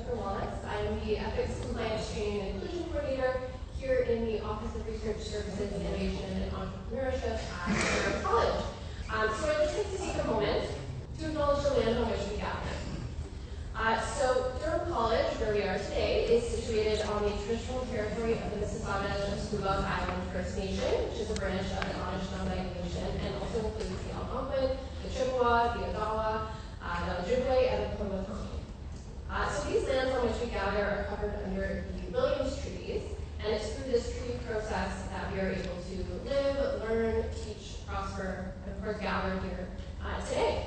I am the Ethics, Compliance, Training, and Inclusion Coordinator here in the Office of Research Services, Innovation, and Entrepreneurship at Durham College. So I'd just like to take a moment to acknowledge the land on which we gather. So Durham College, where we are today, is situated on the traditional territory of the Mississaugas of Squamish Island First Nation, which is a branch of the Anishinaabe Nation, and also includes the Algonquin, the Chippewa, the Odawa, the Ojibwe, and the Potawatomi. So these lands on which we gather are covered under the Williams Treaties, and it's through this treaty process that we are able to live, learn, teach, prosper, and of course gather here today.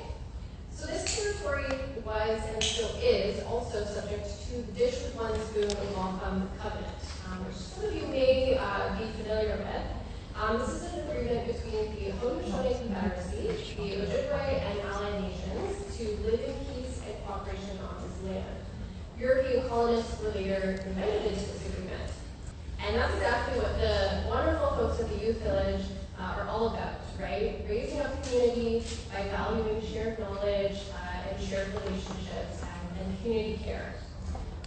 So this territory was and still is also subject to the Dish with One Spoon Wampum Covenant, which some of you may be familiar with. This is an agreement between the Haudenosaunee Confederacy, the Ojibwe, and Allied nations to live in peace and cooperation on this land. European colonists were later invited into this agreement. And that's exactly what the wonderful folks at the Youth Village are all about, right? Raising up the community by valuing shared knowledge and shared relationships and community care.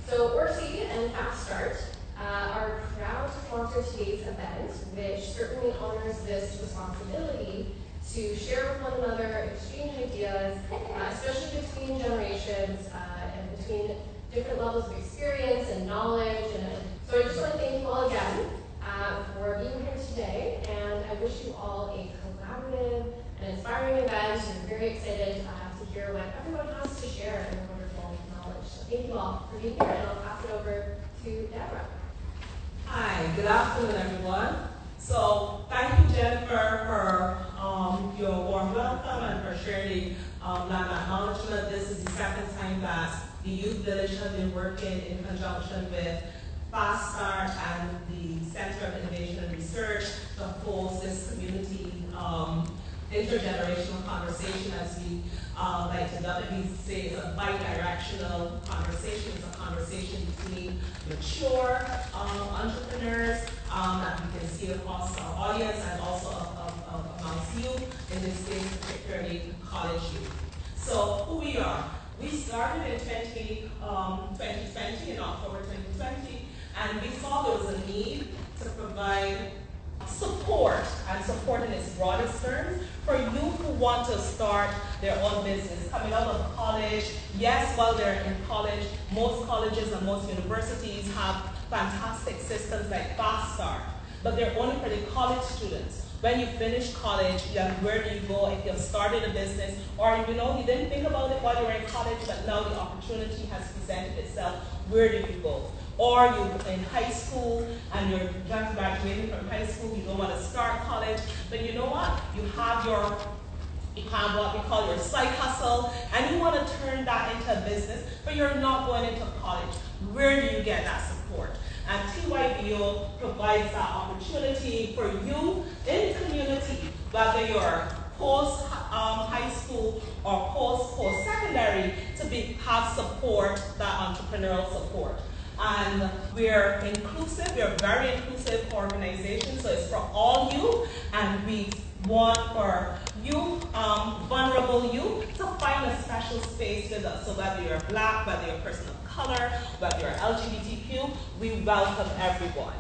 So ORC and FastStart are proud to sponsor today's event, which certainly honors this responsibility to share with one another, exchange ideas, especially between generations and between different levels of experience and knowledge. And so I just want to thank you all again for being here today, and I wish you all a collaborative and inspiring event, and I'm very excited to hear what everyone has to share in their wonderful knowledge. So thank you all for being here, and I'll pass it over to Deborah. Hi, good afternoon, everyone. So thank you, Jennifer, for your warm welcome and for sharing that acknowledgement. This is the second time that the Youth Village has been working in conjunction with FastStart and the Center of Innovation and Research to host this community intergenerational conversation, as we like to lovingly say. It's a bi-directional conversation. It's a conversation between mature entrepreneurs that we can see across our audience and also amongst you, in this case particularly college youth. So who we are. We started in 2020, in October 2020, and we saw there was a need to provide support, and support in its broadest terms, for youth who want to start their own business, coming out of college. Yes, while they're in college, most colleges and most universities have fantastic systems like FastStart, but they're only for the college students. When you finish college, where do you go if you've started a business, or you didn't think about it while you were in college, but now the opportunity has presented itself, where do you go? Or you're in high school and you're just graduating from high school, you don't want to start college, but you know what? You have what we call your side hustle, and you want to turn that into a business, but you're not going into college. Where do you get that support? And TYVO provides that opportunity for you in the community, whether you're post-high school or post-secondary, to have support, that entrepreneurial support. And we're inclusive, we're a very inclusive organization, so it's for all youth, and we want for youth, vulnerable youth, to find a special space with us. So whether you're Black, whether you're a person of color, whether you're LGBTQ, we welcome everyone.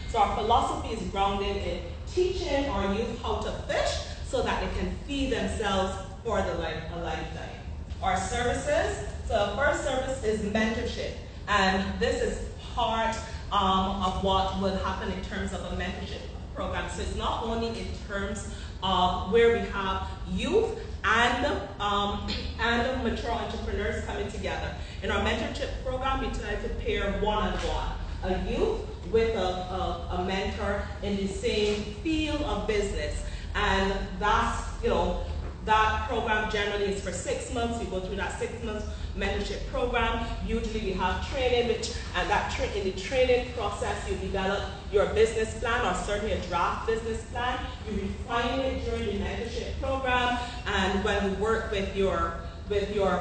So our philosophy is grounded in teaching our youth how to fish so that they can feed themselves for a lifetime. Our services, so our first service is mentorship. And this is part of what would happen in terms of a mentorship program. So it's not only in terms of where we have youth and mature entrepreneurs coming together. In our mentorship program, we try to pair one-on-one, a youth with a mentor in the same field of business. And that's, that program generally is for 6 months. We go through that 6 months mentorship program. Usually we have training, in the training process you develop your business plan, or certainly a draft business plan. You refine it during the mentorship program, and when we work with your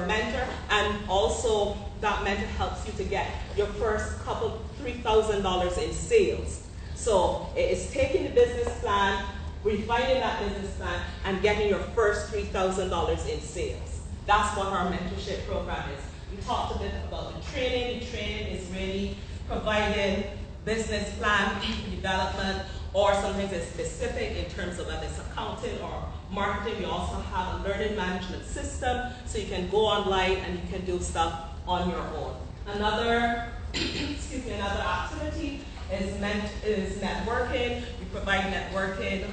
mentor, and also that mentor helps you to get your first $3,000 in sales. So it's taking the business plan, refining that business plan, and getting your first $3,000 in sales. That's what our mentorship program is. We talked a bit about the training. The training is really providing business plan development, or sometimes it's specific in terms of whether it's accounting or marketing. We also have a learning management system, so you can go online and you can do stuff on your own. Another, another activity is networking. We provide networking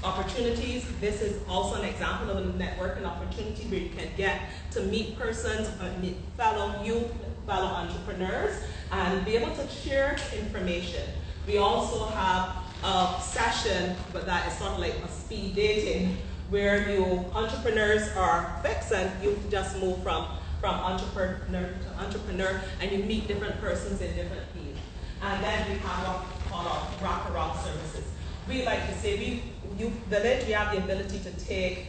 opportunities. This is also an example of a networking opportunity where you can get to meet persons, meet fellow youth, fellow entrepreneurs, and be able to share information. We also have a session, but that is sort of like a speed dating, where entrepreneurs are fixed and you just move from entrepreneur to entrepreneur, and you meet different persons in different fields. And then we have what we call our wraparound services. We like to say Youth Village, we have the ability to take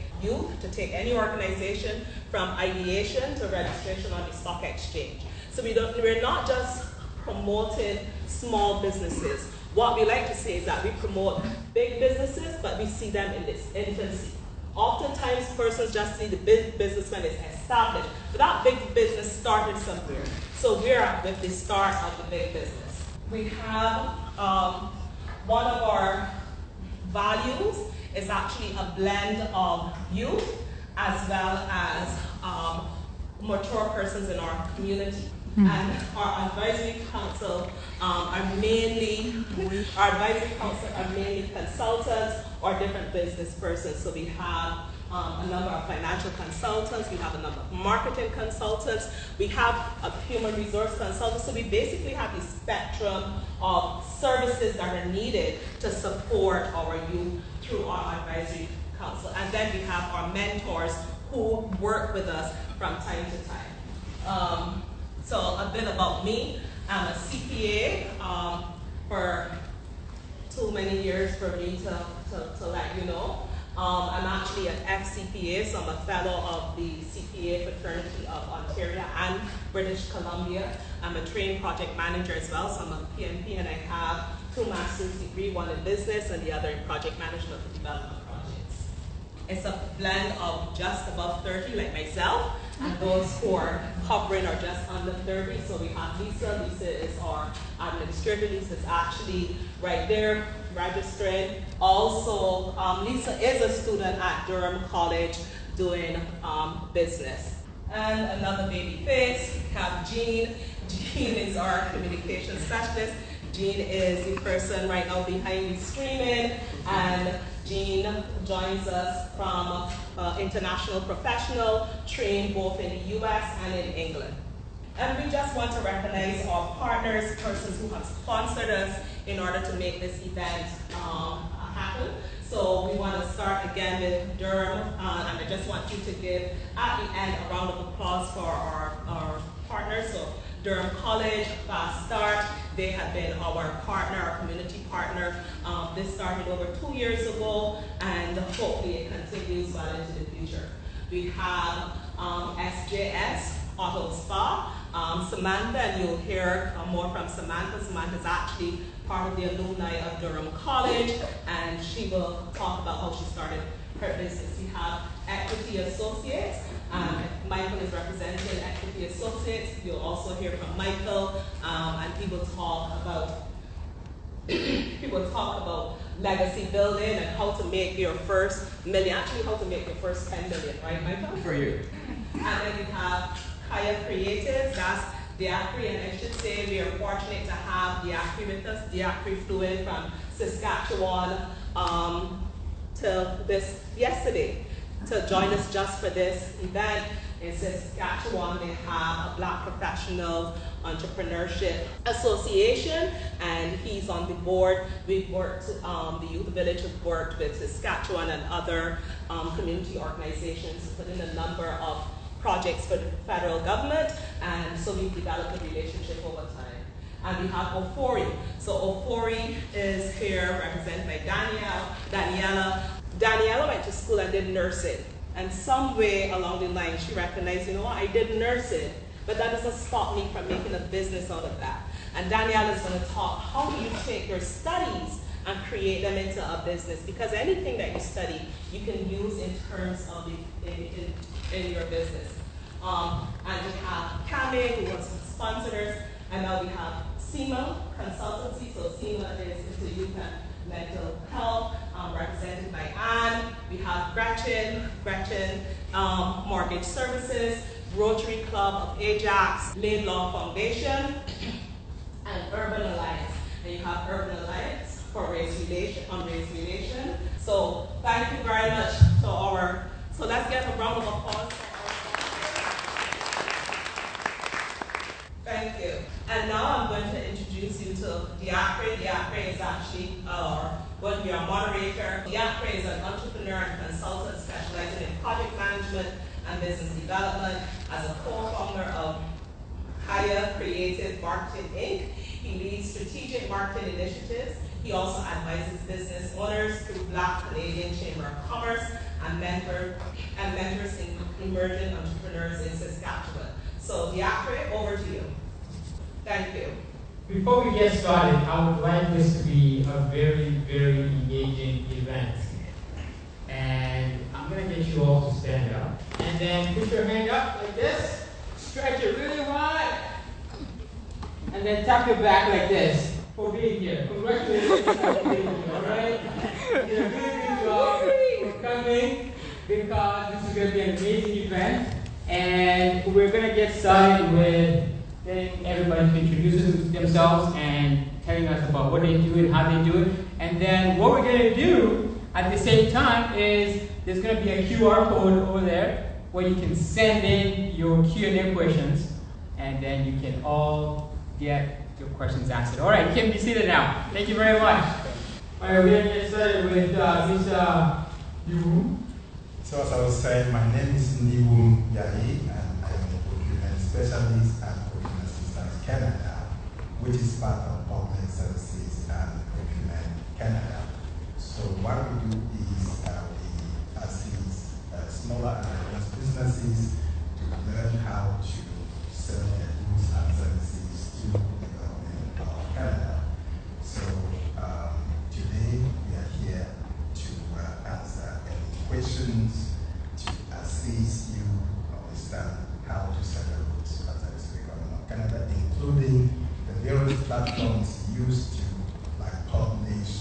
any organization from ideation to registration on the stock exchange. So we're not just promoting small businesses. What we like to say is that we promote big businesses, but we see them in its infancy. Oftentimes, persons just see the big business when it's established, but that big business started somewhere. So we're with the start of the big business. We have one of our values is actually a blend of youth as well as mature persons in our community. And our advisory council are mainly consultants or different business persons. So we have a number of financial consultants, we have a number of marketing consultants, we have a human resource consultant. So we basically have the spectrum of services that are needed to support our youth through our advisory council. And then we have our mentors who work with us from time to time. So a bit about me. I'm a CPA for too many years for me to let you know. I'm actually an FCPA, so I'm a fellow of the CPA fraternity of Ontario and British Columbia. I'm a trained project manager as well, so I'm a PMP, and I have 2 master's degrees, one in business and the other in project management for development projects. It's a blend of just above 30 like myself, and those who are hovering are just under 30. So we have Lisa. Lisa is our administrator. Lisa is actually right there registering. Also, Lisa is a student at Durham College doing business. And another baby face, we have Jean. Jean is our communication specialist. Jean is the person right now behind the screen, and Jean joins us from international professional, trained both in the US and in England. And we just want to recognize our partners, persons who have sponsored us in order to make this event happen. So we want to start again with Durham, and I just want you to give, at the end, a round of applause for our partners. So Durham College, FastStart, they have been our partner, our community partner. This started over 2 years ago, and hopefully it continues well into the future. We have SJS, Auto Spa, Samantha, and you'll hear more from Samantha. Samantha is actually part of the alumni of Durham College, and she will talk about how she started her business. We have Equity Associates. Michael is representing Equity Associates. You'll also hear from Michael, and he will talk about legacy building and how to make your first million, actually how to make your first 10 million, right, Michael? For you. And then we have Kaya Creatives, that's Diakri, and I should say we are fortunate to have Diakri with us. Diakri flew in from Saskatchewan yesterday to join us just for this event. In Saskatchewan, they have a Black Professional Entrepreneurship Association, and he's on the board. We've worked, the Youth Village has worked with Saskatchewan and other community organizations to put in a number of projects for the federal government, and so we've developed a relationship over time. And we have Ofori. So Ofori is here represented by Daniela. Daniela went to school and did nursing. And some way along the line, she recognized, you know what, I did nursing, but that doesn't stop me from making a business out of that. And Daniela is going to talk, how do you take your studies and create them into a business? Because anything that you study, you can use in terms of in your business. And we have CAME, who works with sponsors, and now we have SEMA Consultancy. So SEMA is into youth and mental health, represented by Anne. We have Gretchen, Mortgage Services, Rotary Club of Ajax, Laidlaw Foundation, and Urban Alliance. And you have Urban Alliance for race relation. So thank you very much to so let's get a round of applause for Thank you. And now I'm going to introduce you to Diakre. Diakre is actually going to be our moderator. Diakre is an entrepreneur and consultant specializing in project management and business development. As a co-founder of Haya Creative Marketing Inc., he leads strategic marketing initiatives. He also advises business owners through Black Canadian Chamber of Commerce and mentors emerging entrepreneurs in Saskatchewan. So Diakre, over to you. Thank you. Before we get started, I would like this to be a very, very engaging event. And I'm going to get you all to stand up. And then put your hand up like this. Stretch it really wide. And then tap your back like this for being here. Congratulations for being here, all right? You did a really good job for coming because this is going to be an amazing event. And we're going to get started with getting everybody to introduce themselves and telling us about what they do and how they do it. And then what we're going to do at the same time is there's going to be a QR code over there where you can send in your Q&A questions, and then you can all get your questions answered. All right, you can be seated now. Thank you very much. All right, we're going to get started with Mr. Yu. So as I was saying, my name is Niwum Yahi, and I am a procurement specialist at Procurement Assistance Canada, which is part of Public Services and Procurement Canada. So what we do is we assist smaller and medium businesses to learn how to sell their goods and services to the government of Canada. So today we are here to answer any questions, to assist you understand how to sell your goods and services to the government of Canada, including the various platforms used to publish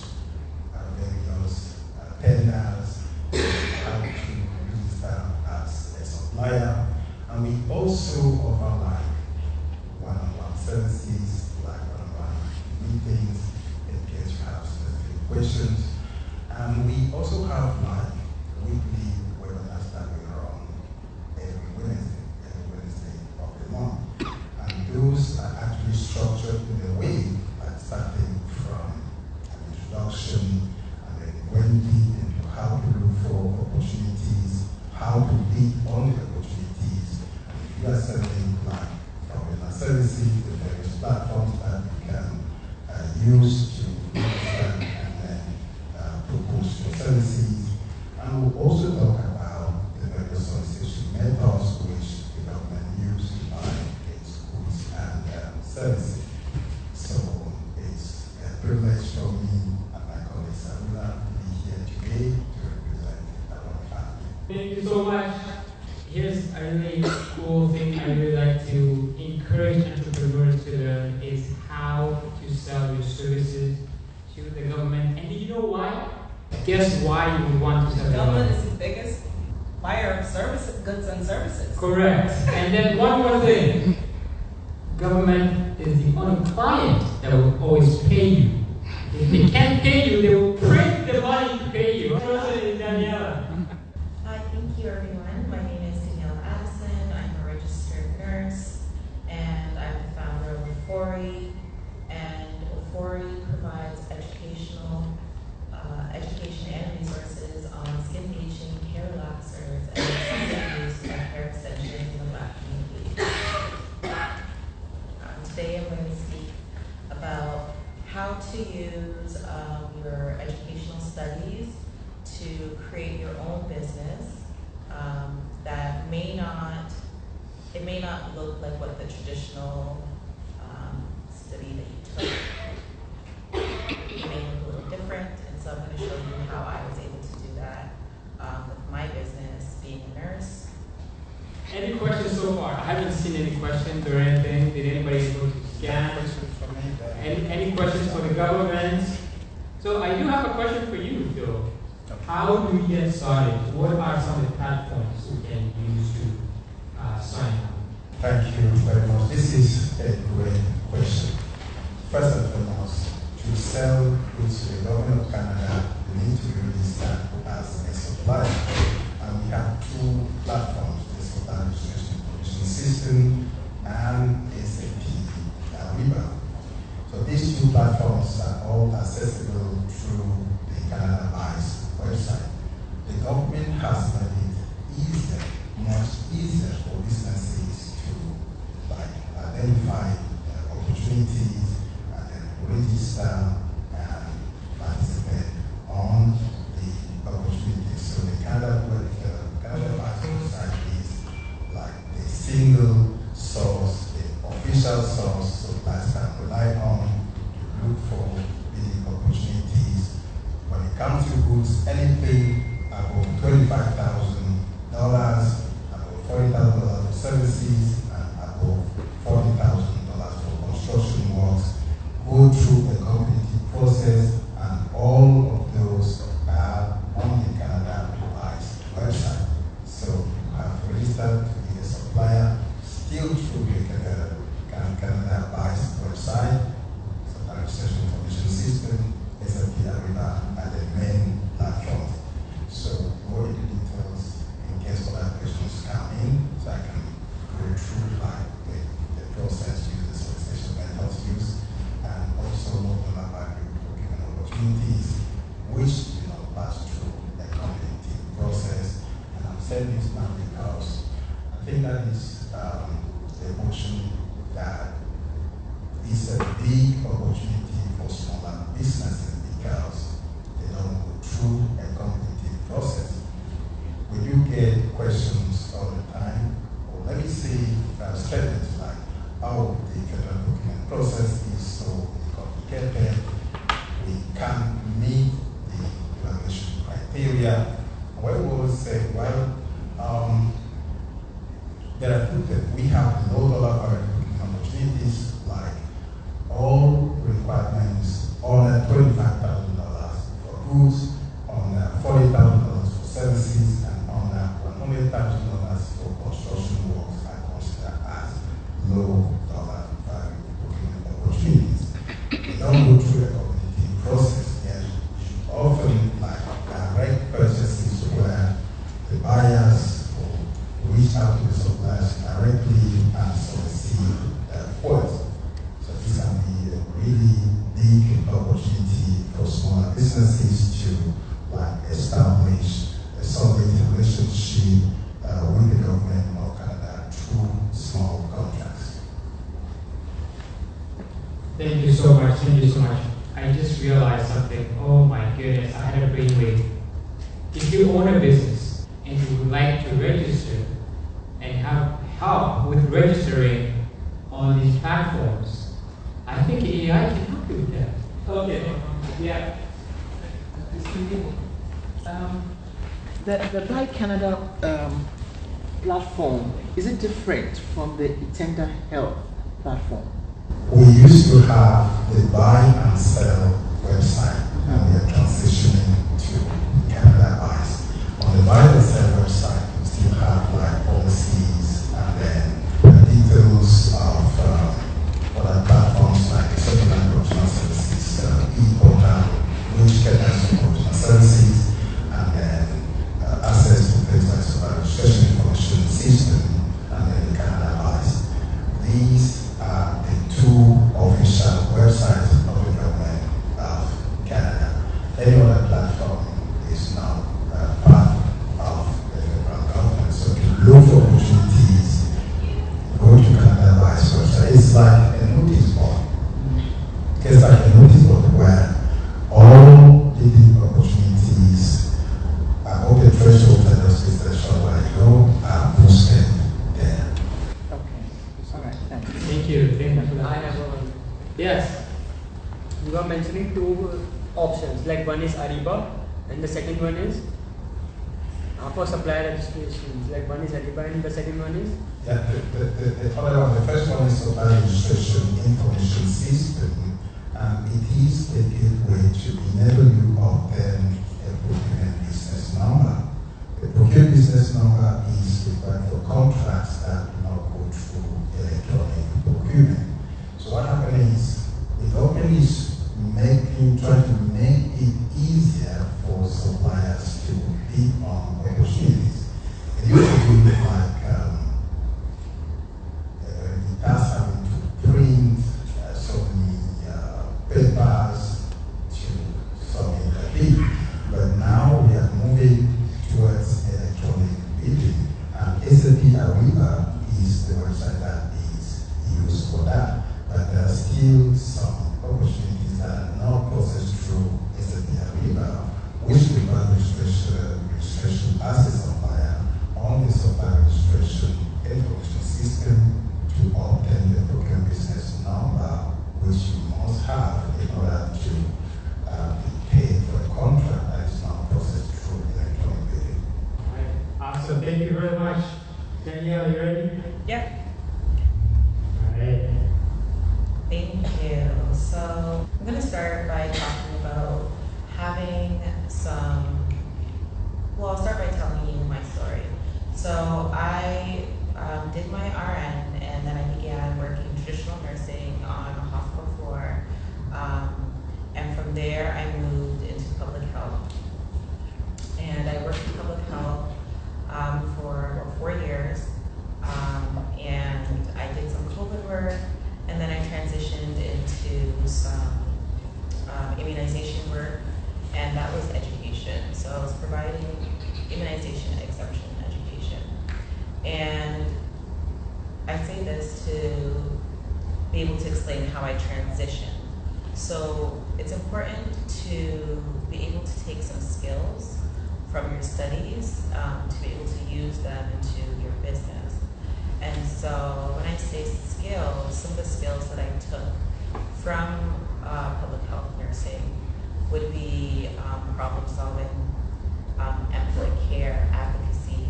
various tenders, how to register as a supplier, and we also offer one-on-one services, one-on-one meetings in case you have specific questions. And we also have weekly webinars that we run every Wednesday of the month. And those are actually structured in a way starting from an introduction and then going deep into how to look for opportunities, how to bid on the opportunities. And if you are selling from services, the various platforms that you can use to understand and then propose your services. And we'll also talk about the various solicitation methods which the government uses to buy its goods and services. So it's a privilege for me and my colleagues Sarula to be here today to represent our family. Thank you so much. Here's a really cool thing I really like to encourage entrepreneurs to learn is how to sell your services to the government. And do you know why? Guess why you would want to sell the government is the biggest buyer of services, goods and services. Correct. And then one more thing. Government is the only client that will always pay you. If they can't pay you, they will print the money to pay you. Daniela. Hi, thank you everyone. My name is Daniela Addison. I'm a registered nurse and I'm the founder of Ofori. And Ofori provides education and resources on skin bleaching, hair relaxers, and accessories and hair extensions in the Black community. Today I'm going to speak about how to use your educational studies to create your own business that may not look like what the traditional study that you took. It may look a little different, and so I'm going to show you how I was able to do that with my business, being a nurse. Any questions so far? I haven't seen any questions or anything. Did anybody go to scan? Any questions for the government? So I do have a question for you, Phil. How do we get started? What are some of the platforms we can use to sign up? Thank you very much. This is a great question. First and foremost, to sell goods to the government of Canada, you need to be registered as a supplier. And we have two platforms, the Supplier Registration Information System and SAP Ariba. So these two platforms are all accessible through the Canada BICE website. The government has made it easier, much easier for businesses to identify opportunities and then register and participate on the opportunities. So the Canada BICE website is like the single source, the official source, so clients can rely on to look for bidding opportunities. When it comes to goods, anything above $25,000, above $40,000 for services, and above $40,000 for construction works, go through a competitive process, and all of those are on the Canada BICE website. So you have registered to be a supplier still through the Canada BICE website, Supplier Registration Information System, SAP Ariba, and the main platforms. So more in the details in case other questions come in, so I can go through like the process, use the solicitation methods used, and also know about the procurement opportunities, which pass through a competitive process. And I'm saying this now because I think that is a motion that is a big opportunity for smaller businesses because they don't go through a competitive process. We do get questions all the time, or let me say statements like, oh, the federal procurement process is so complicated, we can't meet the evaluation criteria. Well, we always say, well, there are two things. We have low dollar procurement opportunities, like all requirements on $25,000 for goods, on $40,000 for services, and on $100,000 for construction works are considered as low dollar value procurement opportunities. They don't go through a competitive process. Yes, often like direct purchases where the buyers reach out to the suppliers directly and solicit quotes. So this can be a really big opportunity for smaller businesses to establish a solid relationship with the government of Canada through small contracts. Thank you so much. Thank you so much. I just realized something. Oh my goodness, I had a brainwave. If you own a business and you would like to register and have help with registering on these platforms, I think AI can help you with that. Okay. Yeah. The Buy Canada platform, is it different from the Itenda Health platform? We used to have the buy and sell website, and we are transitioning to Canada BICE. On the buy and sell website, we still have policies and then the details of other platforms like settlement professional services, e-portal, which caters to professional services, and then access to things like Supplier Registration Information System, and then the Canada BICE. These are the two official websites of the government of Canada. Any other platform is now part of the federal government. So to look for opportunities, go to Canada BICE website. It's like a notice board. It's like a notice board where all the opportunities above the threshold that those threshold where you go are posted there. Okay. All right. Thanks. Thank you. Thank you for that. I have a Yes. You are mentioning two options, like one is Ariba and the second one is for supplier registrations? Like one is identified and the second one is? Yeah, the first one is supplier registration information system, and it is a gateway to enable you to obtain a procurement business number. The procurement business number is required for contracts that do not go through electronic procurement. So what happens is the government is trying to make it easier for suppliers to bid on opportunities. It used to be like the task having to print so many papers to submit a bid. But now we are moving towards electronic bidding, and SAP Ariba is the website that is used for that. But there are still some opportunities that are not processed through SAP Ariba, which require registration as a supplier on the supplier registration information system to obtain the procurement business number, which you must have in order to be paid for a contract that is not processed through electronic bidding. All right. Awesome. Thank you very much. Danielle, are you ready? Yeah. All right. Thank you. So I'm going to start by talking about having I'll start by telling you my story. So I did my RN, and then I began working traditional nursing on a hospital floor. And from there I moved into public health. And I worked in public health for about 4 years. And I did some COVID work, and then I transitioned into some immunization work, and that was education. So I was providing immunization exemption education. And I say this to be able to explain how I transitioned. So it's important to be able to take some skills from your studies to be able to use them into your business. And so when I say skills, some of the skills that I took from public health nursing would be problem solving, employee care, advocacy.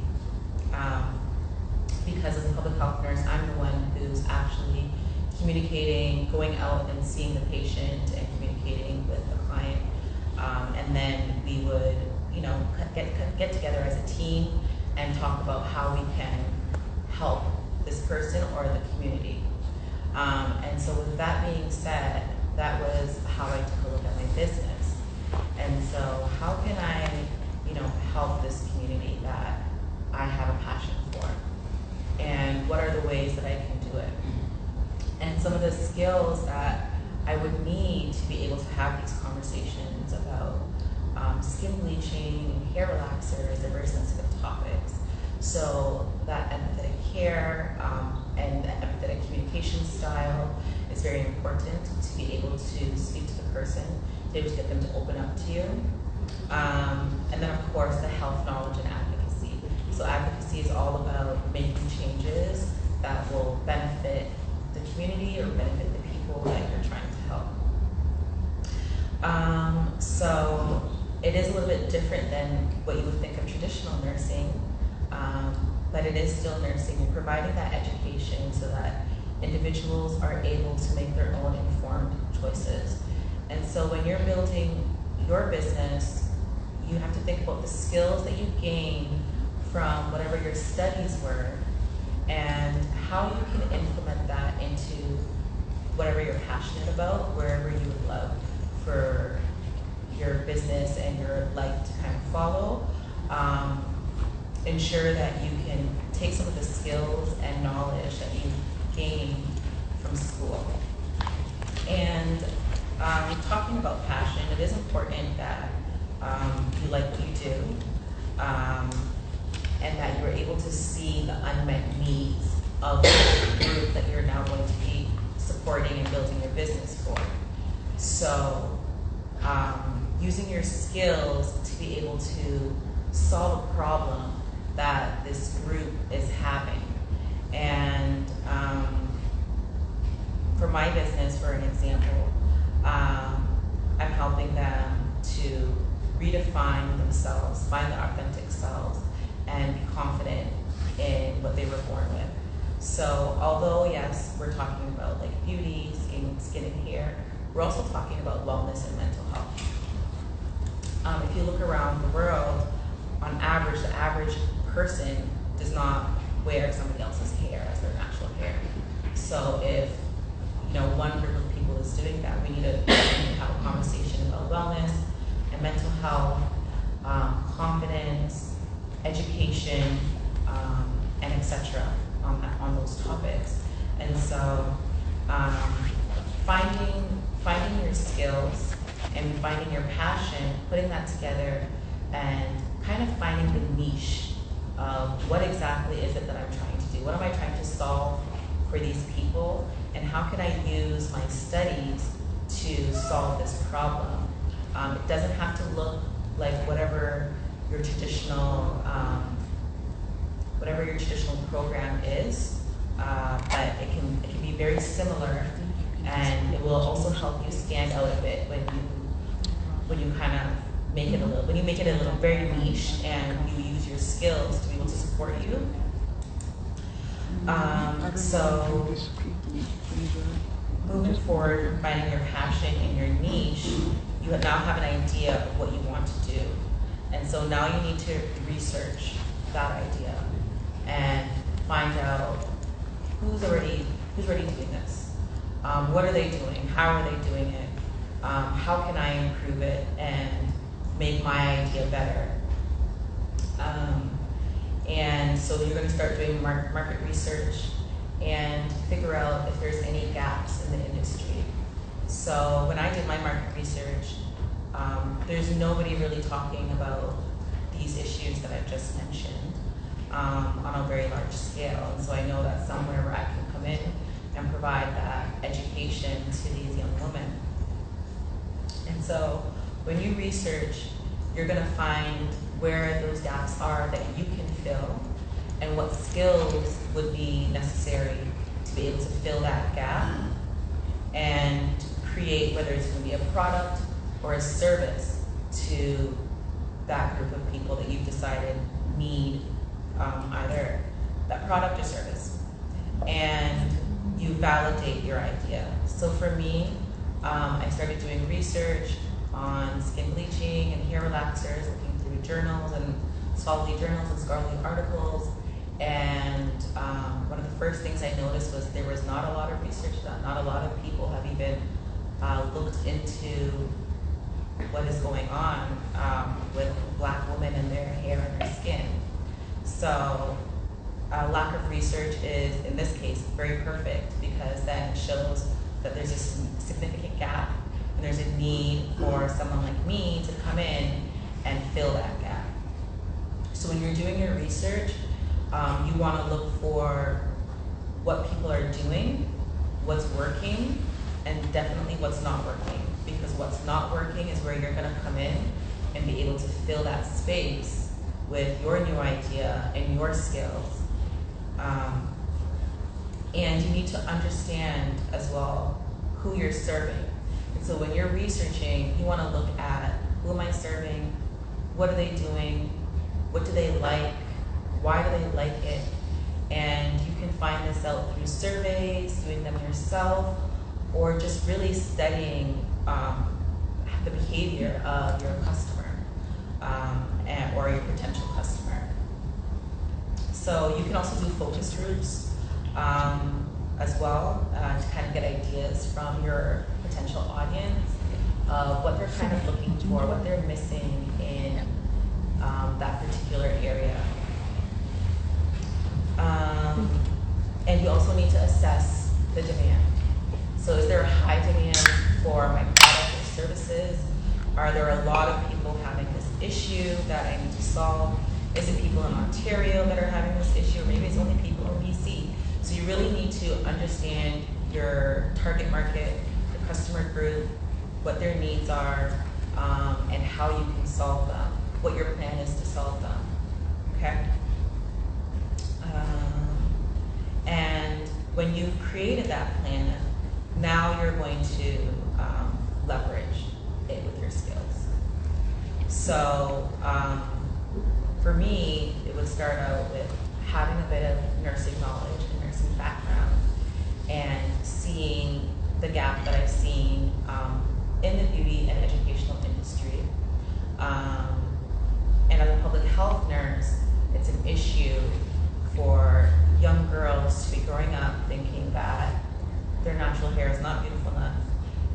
Because as a public health nurse, I'm the one who's actually communicating, going out and seeing the patient and communicating with the client. And then we would, get together as a team and talk about how we can help this person or the community. And so with that being said, that was how I took a look at my business. And so how can I, help this community that I have a passion for? And what are the ways that I can do it? And some of the skills that I would need to be able to have these conversations about skin bleaching, hair relaxers, they're very sensitive topics. So that empathetic care and the empathetic communication style is very important to be able to speak to the person, to be able to get them to open up to you. And then of course the health knowledge and advocacy. So advocacy is all about making changes that will benefit the community or benefit the people that you're trying to help. So it is a little bit different than what you would think of traditional nursing, but it is still nursing. You're providing that education so that individuals are able to make their own informed choices. And so when you're building your business, you have to think about the skills that you gain from whatever your studies were and how you can implement that into whatever you're passionate about, wherever you would love for your business and your life to kind of follow. Ensure that you can take some of the skills and knowledge that you gained from school. And talking about passion, it is important that you like what you do, and that you're able to see the unmet needs of the group that you're now going to be supporting and building your business for. So using your skills to be able to solve a problem that this group is having. And for my business, for an example, I'm helping them to redefine themselves, find their authentic selves, and be confident in what they were born with. So although, yes, we're talking about like beauty, skin and hair, we're also talking about wellness and mental health. If you look around the world, on average, the average person does not wear somebody else's hair as their natural hair. So if one group of people is doing that, we need to have a conversation about wellness and mental health, confidence, education, and etc. on those topics. And so finding your skills and finding your passion, putting that together, and kind of finding the niche of what exactly is it that I'm trying to do? What am I trying to solve for these people? And how can I use my studies to solve this problem? It doesn't have to look like whatever your traditional program is, but it can be very similar, and it will also help you stand out a bit when you kind of make it a little very niche, and you use your skills to be able to support you. So moving forward, finding your passion and your niche, you now have an idea of what you want to do. And so now you need to research that idea and find out who's already doing this. What are they doing? How are they doing it? How can I improve it and make my idea better? And so you're going to start doing market research and figure out if there's any gaps in the industry. So when I did my market research, there's nobody really talking about these issues that I've just mentioned on a very large scale. And so I know that's somewhere where I can come in and provide that education to these young women. And so when you research, you're going to find where those gaps are that you can fill, and what skills would be necessary to be able to fill that gap and create, whether it's going to be a product or a service to that group of people that you've decided need either that product or service. And you validate your idea. So for me, I started doing research on skin bleaching and hair relaxers, looking through journals and scholarly journals and scholarly articles. And one of the first things I noticed was there was not a lot of research done. Not a lot of people have even looked into what is going on with Black women and their hair and their skin. So lack of research is, in this case, very perfect, because then it shows that there's a significant gap and there's a need for someone like me to come in and fill that gap. So when you're doing your research, you want to look for what people are doing, what's working, and definitely what's not working. Because what's not working is where you're going to come in and be able to fill that space with your new idea and your skills. And you need to understand as well who you're serving. And so when you're researching, you want to look at, who am I serving? What are they doing? What do they like? Why do they like it? And you can find this out through surveys, doing them yourself, or just really studying the behavior of your customer or your potential customer. So you can also do focus groups as well to kind of get ideas from your potential audience of what they're kind of looking for, what they're missing in that particular area. And you also need to assess the demand. So is there a high demand for my product or services? Are there a lot of people having this issue that I need to solve? Is it people in Ontario that are having this issue? Or maybe it's only people in BC. So you really need to understand your target market, your customer group, what their needs are, and how you can solve them, what your plan is to solve them, okay? And when you've created that plan, now you're going to leverage it with your skills. So, for me, it would start out with having a bit of nursing knowledge and nursing background and seeing the gap that I've seen in the beauty and educational industry. And as a public health nurse, it's an issue for young girls to be growing up thinking that their natural hair is not beautiful enough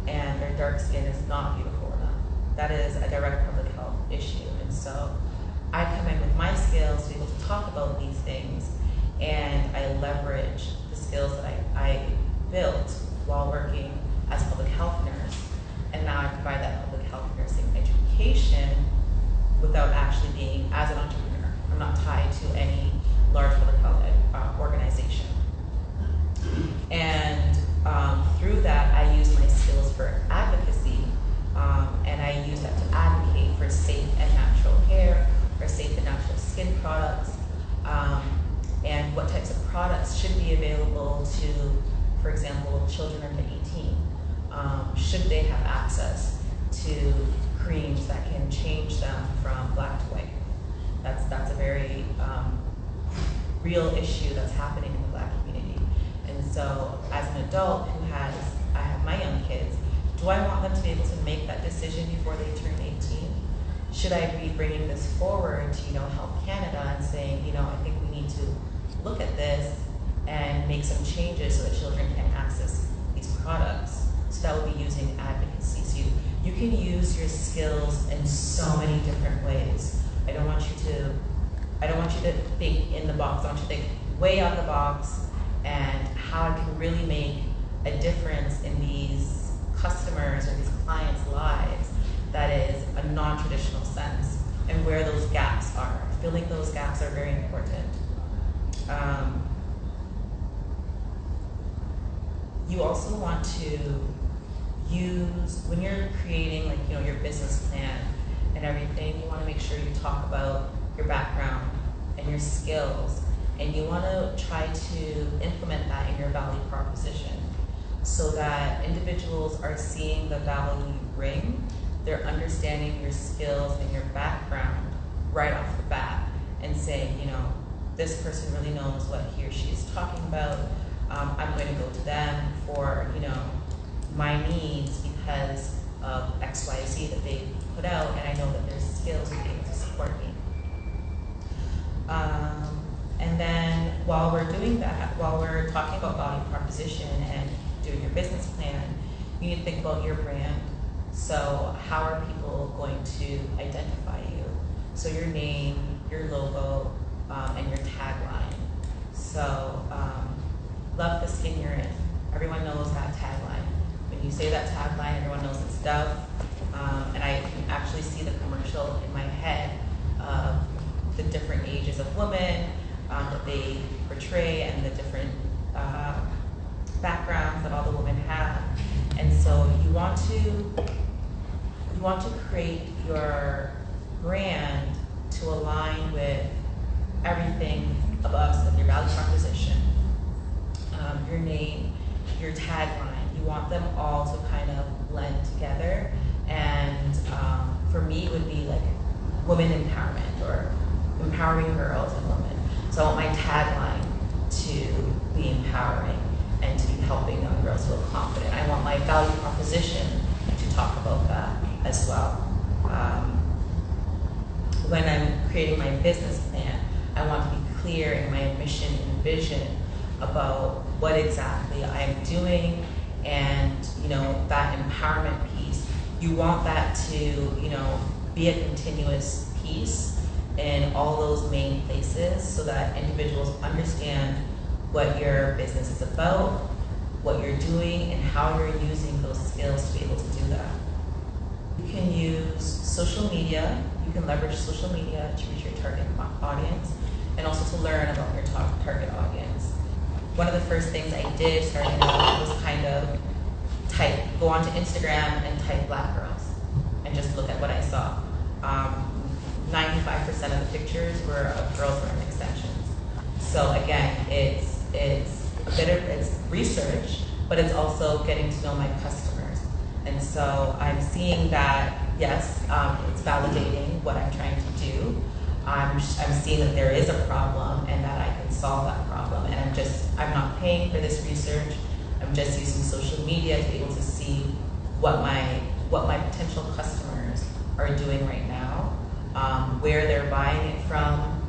and their dark skin is not beautiful enough. That is a direct public health issue. And so I come in with my skills to be able to talk about these things, and I leverage the skills that I built while working as a public health nurse, and now I provide that public health nursing education without actually being as an entrepreneur. I'm not tied to any large public health organization. And through that, I use my skills for advocacy, and I use that to advocate for safe and natural hair, or safe and natural skin products, and what types of products should be available to, for example, children under 18. Should they have access to creams that can change them from black to white? That's a very real issue that's happening in the Black community. And so as an adult I have my young kids, do I want them to be able to make that decision before they turn 18? Should I be bringing this forward to, Health Canada and saying, I think we need to look at this and make some changes so that children can access these products? So that would be using advocacy. So you can use your skills in so many different ways. I don't want you to think in the box. I want you to think way out of the box and how I can really make a difference in these customers or these clients' lives that is a non-traditional sense, and where those gaps are. I feel like those gaps are very important. You also want to use, when you're creating your business plan and everything, you want to make sure you talk about your background and your skills, and you want to try to implement that in your value proposition so that individuals are seeing the value you bring. They're understanding your skills and your background right off the bat and saying, this person really knows what he or she is talking about. I'm going to go to them for, my needs because of X, Y, Z that they put out, and I know that there's skills to be able to support me. And then while we're doing that, while we're talking about value proposition and doing your business plan, you need to think about your brand. So how are people going to identify you? So your name, your logo, and your tagline. So love the skin you're in. Everyone knows that tagline. When you say that tagline, everyone knows it's Dove. And I can actually see the commercial in my head of the different ages of women that they portray and the different backgrounds that all the women have. And so you want to create your brand to align with everything above, so your value proposition, your name, your tagline. You want them all to kind of blend together. And for me, it would be like women empowerment or empowering girls and women. So I want my tagline to be empowering and to be helping young girls feel confident. I want my value proposition to talk about that as well. When I'm creating my business plan, I want to be clear in my mission and vision about what exactly I'm doing, and that empowerment piece. You want that to be a continuous piece in all those main places so that individuals understand what your business is about, what you're doing, and how you're using those skills to be able to do that. You can use social media. You can leverage social media to reach your target audience and also to learn about your target audience. One of the first things I did starting out was kind of go onto Instagram and type black girls and just look at what I saw. 95% of the pictures were of girls wearing extensions. So again, it's research, but it's also getting to know my customers. And so I'm seeing that, yes, it's validating what I'm trying to do, I'm seeing that there is a problem and that I can solve that problem. And I'm not paying for this research. I'm just using social media to be able to see what my potential customers are doing right now, where they're buying it from,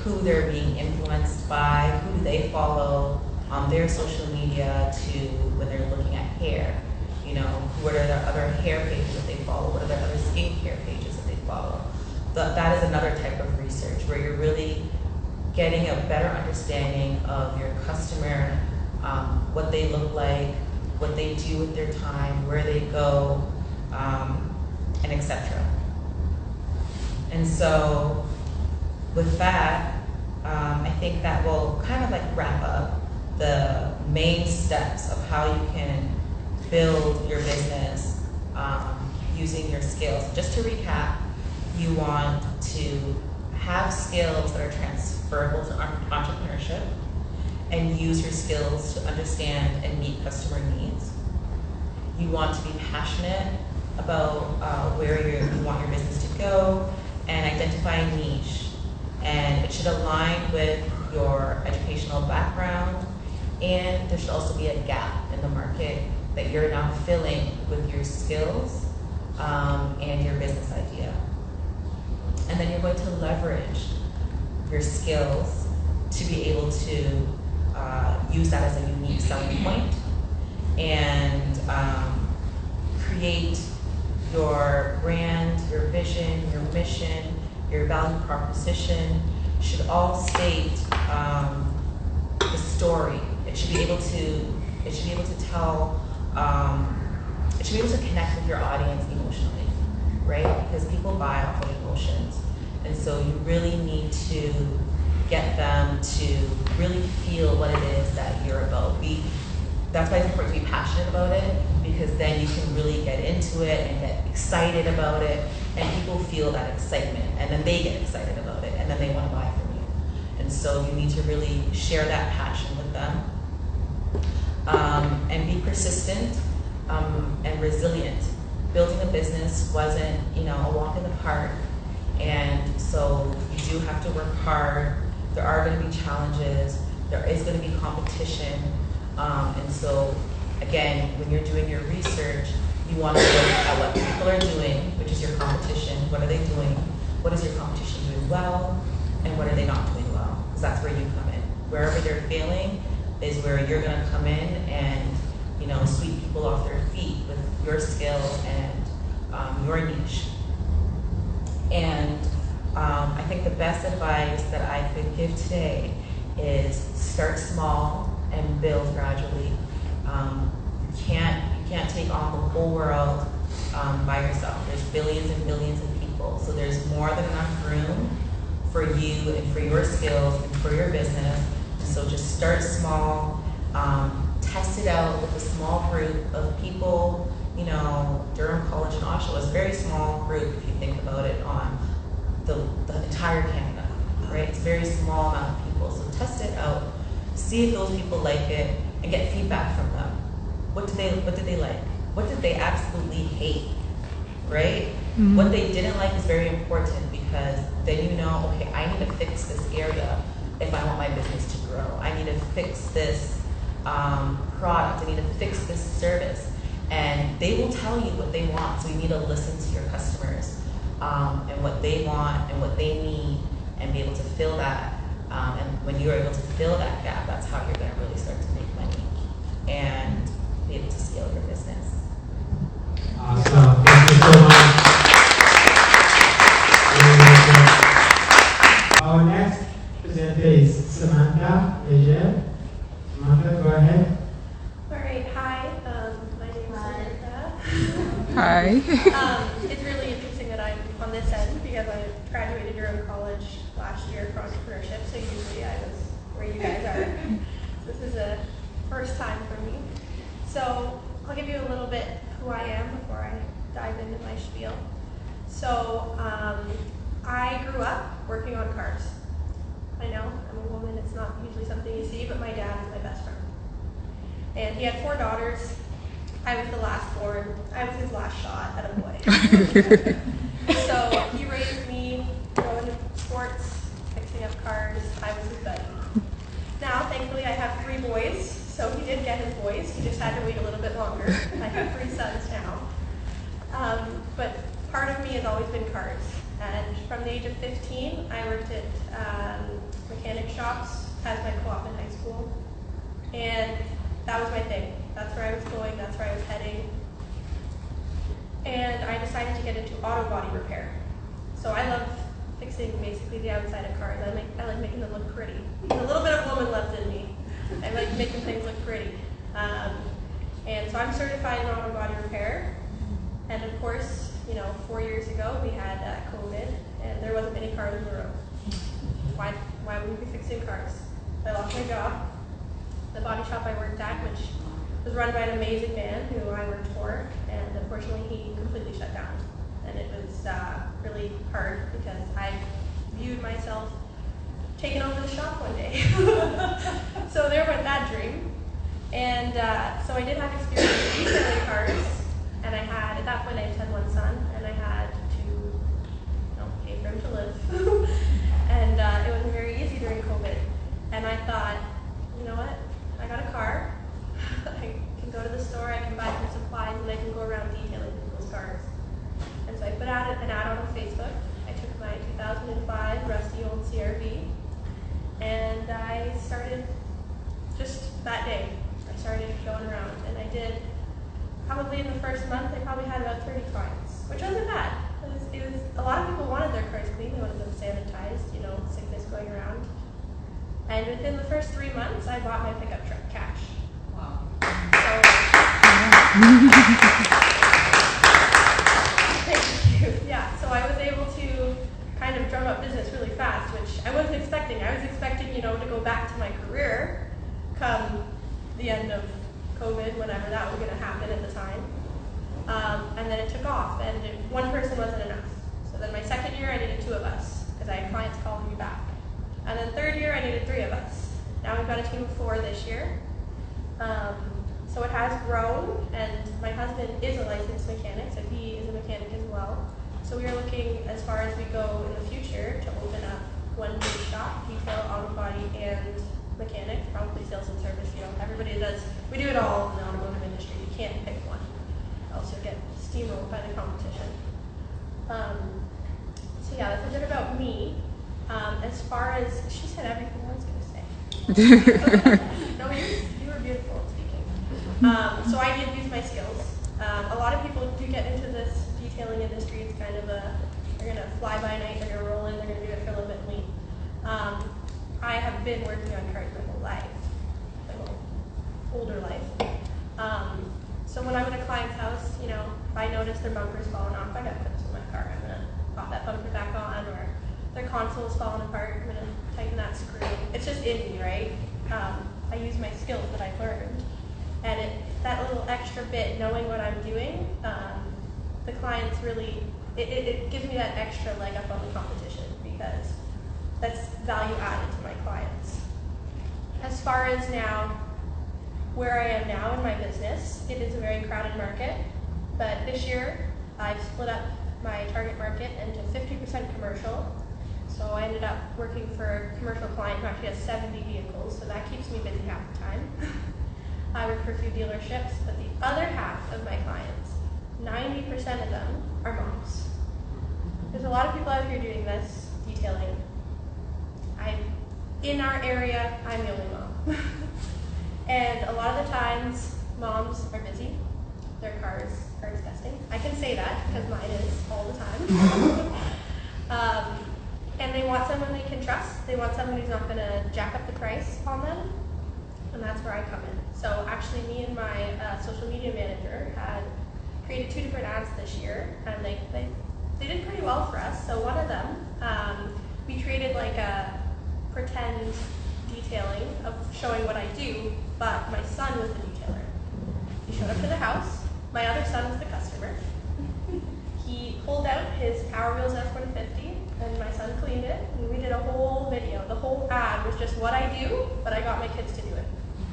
who they're being influenced by, who do they follow on their social media to when they're looking at hair. You know, what are their other hair pages that they follow? What are their other skincare pages that they follow? That is another type of research where you're really getting a better understanding of your customer, what they look like, what they do with their time, where they go, and etc. And so with that, I think that will kind of like wrap up the main steps of how you can build your business using your skills. Just to recap, you want to have skills that are transferable to entrepreneurship and use your skills to understand and meet customer needs. You want to be passionate about where you want your business to go and identify a niche. And it should align with your educational background, and there should also be a gap in the market that you're now filling with your skills and your business idea. And then you're going to leverage your skills to be able to use that as a unique selling point and create your brand, your vision, your mission, your value proposition should all state the story. It should be able to tell. It should be able to connect with your audience emotionally, right? Because people buy off of emotions, and so you really need to get them to really feel what it is that you're about. That's why it's important to be passionate about it, because then you can really get into it and get excited about it, and people feel that excitement, and then they get excited about it, and then they want to buy from you. And so you need to really share that passion with them, and be persistent and resilient. Building a business wasn't, a walk in the park, and so you do have to work hard. There are going to be challenges. There is going to be competition. And so, again, when you're doing your research, you want to look at what people are doing, which is your competition. What are they doing? What is your competition doing well? And what are they not doing well? Because that's where you come in. Wherever they're failing is where you're going to come in and, sweep people off their feet with your skills and your niche. And I think the best advice that I could give today is start small and build gradually. You can't take on the whole world by yourself. There's billions and billions of people, so there's more than enough room for you and for your skills and for your business. And so just start small, test it out with a small group of people. Durham College in Oshawa is a very small group if you think about it on the entire Canada, right? It's a very small amount of people. So test it out, see if those people like it, and get feedback from them. What did they like? What did they absolutely hate, right? Mm-hmm. What they didn't like is very important, because then okay, I need to fix this area if I want my business to grow. I need to fix this product. I need to fix this service. And they will tell you what they want, so you need to listen to your customers and what they want and what they need, and be able to fill that. And when you're able to fill that gap, that's how you're going to really start to make money and be able to scale your business. Awesome. Thank you so much. Our next presenter is Samantha Leger. Samantha, go ahead. All right. Hi. My name is Samantha. Hi. It's really interesting that I'm on this end because I graduated Durham College last year for entrepreneurship, so usually I was where you guys are. So this is a first time for me. So I'll give you a little bit who I am before I dive into my spiel. So I grew up working on cars. I know, I'm a woman, it's not usually something you see, but my dad is my best friend. And he had 4 daughters. I was the last born. I was his last shot at a boy. So he raised me, going to sports So he did get his voice. He just had to wait a little bit longer. I have 3 sons now. But part of me has always been cars. And from the age of 15, I worked at mechanic shops as my co-op in high school. And that was my thing. That's where I was going. That's where I was heading. And I decided to get into auto body repair. So I love fixing basically the outside of cars. I like making them look pretty. There's a little bit of woman left in me. I like making things look pretty. And so I'm certified in auto body repair. And of course, 4 years ago we had COVID, and there wasn't many cars on the road. Why would we be fixing cars? I lost my job. The body shop I worked at, which was run by an amazing man who I worked for, and unfortunately he completely shut down. And it was really hard because I viewed myself taking over the shop one day. So there went that dream. And so I did have experience detailing cars, and at that point I just had 1 son, and I had to pay for him to live. And it wasn't very easy during COVID. And I thought, you know what, I got a car, I can go to the store, I can buy some supplies, and I can go around detailing people's cars. And so I put out an ad on Facebook. I took my 2005 rusty old CRV, and I started just that day. I started going around, and I did, probably in the first month, I probably had about 30 clients, which wasn't bad. It was a lot of people wanted their cars clean, they wanted them sanitized, sickness going around. And within the first 3 months, I bought my pickup truck cash. Wow. Thank you. Yeah, so I was able to kind of drum up business really fast, which I wasn't expecting. I was expecting, to go back to my career come the end of COVID, whenever that was going to happen at the time. And then it took off, and one person wasn't enough. So then my second year, I needed 2 of us, because I had clients calling me back. And then third year, I needed 3 of us. Now we've got a team of 4 this year. So it has grown, and my husband is a licensed mechanic, so he is a mechanic as well. So we are looking, as far as we go in the future, to open up one big shop, detail, auto body, and mechanic, probably sales and service. Everybody does. We do it all in the automotive industry. You can't pick one, else you'll get steamrolled by the competition. So yeah, that's a bit about me. As far as, she said everything I was going to say. No, you were beautiful at speaking. So I did use my skills. A lot of people do get into this detailing industry. It's kind of they're going to fly by night, they're going to roll in, they're going to do it for a little bit and leave. I have been working on cars my whole life, my whole older life. So when I'm at a client's house, if I notice their bumper's falling off, I got clips in my car. I'm going to pop that bumper back on, or their console's falling apart, I'm going to tighten that screw. It's just in me, right? I use my skills that I've learned. And that little extra bit, knowing what I'm doing, the clients really, it gives me that extra leg up on the competition, because that's value added to my clients. As far as now, where I am now in my business, it is a very crowded market, but this year I've split up my target market into 50% commercial. So I ended up working for a commercial client who actually has 70 vehicles, so that keeps me busy half the time. I work for a few dealerships, but the other half of my clients, 90% of them are moms. There's a lot of people out here doing this, detailing. In our area, I'm the only mom. And a lot of the times, moms are busy. Their cars are disgusting. I can say that because mine is all the time. And they want someone they can trust. They want someone who's not going to jack up the price on them. And that's where I come in. So actually, me and my social media manager had created 2 different ads this year, and they did pretty well for us. So one of them, we created like a pretend detailing of showing what I do, but my son was the detailer. He showed up to the house. My other son was the customer. He pulled out his Power Wheels F-150, and my son cleaned it, and we did a whole video. The whole ad was just what I do, but I got my kids to do it.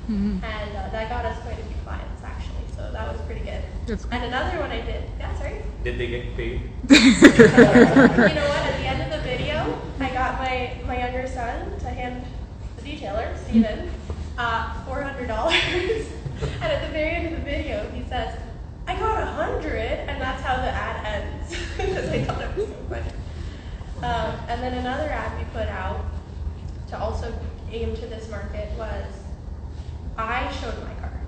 And that got us quite a few clients, actually, so that was pretty good. And another one I did, yeah, sorry? Did they get paid? You know what, at the end of the video, I got my younger son to hand the detailer, Steven, $400. And at the very end of the video, he says, I got 100, and that's how the ad ends, because I thought it was so funny. And then another ad we put out to also aim to this market was, I showed my car.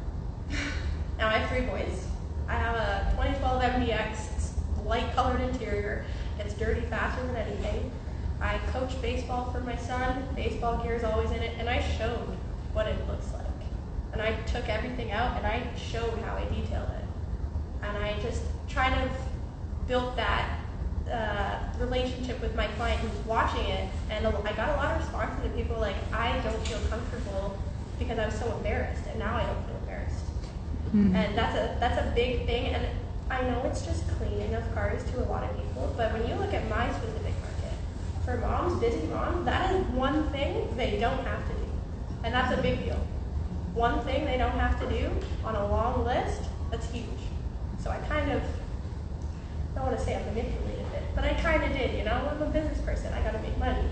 Now I have 3 boys. I have a 2012 MDX, it's light colored interior, it's dirty faster than anything. I coach baseball for my son, baseball gear is always in it, and I showed what it looks like. And I took everything out and I showed how I detailed it. And I just kind of built that relationship with my client who's watching it, and I got a lot of responses of people like, I don't feel comfortable because I was so embarrassed, and now I don't feel embarrassed. Mm-hmm. And that's a big thing, and I know it's just cleaning of cars to a lot of people, but when you look at my specific market, for moms, busy moms, that is one thing they don't have to do, and that's a big deal. One thing they don't have to do on a long list, that's huge. So I kind of, I don't want to say I manipulated it, but I kind of did, you know, I'm a business person, I gotta make money.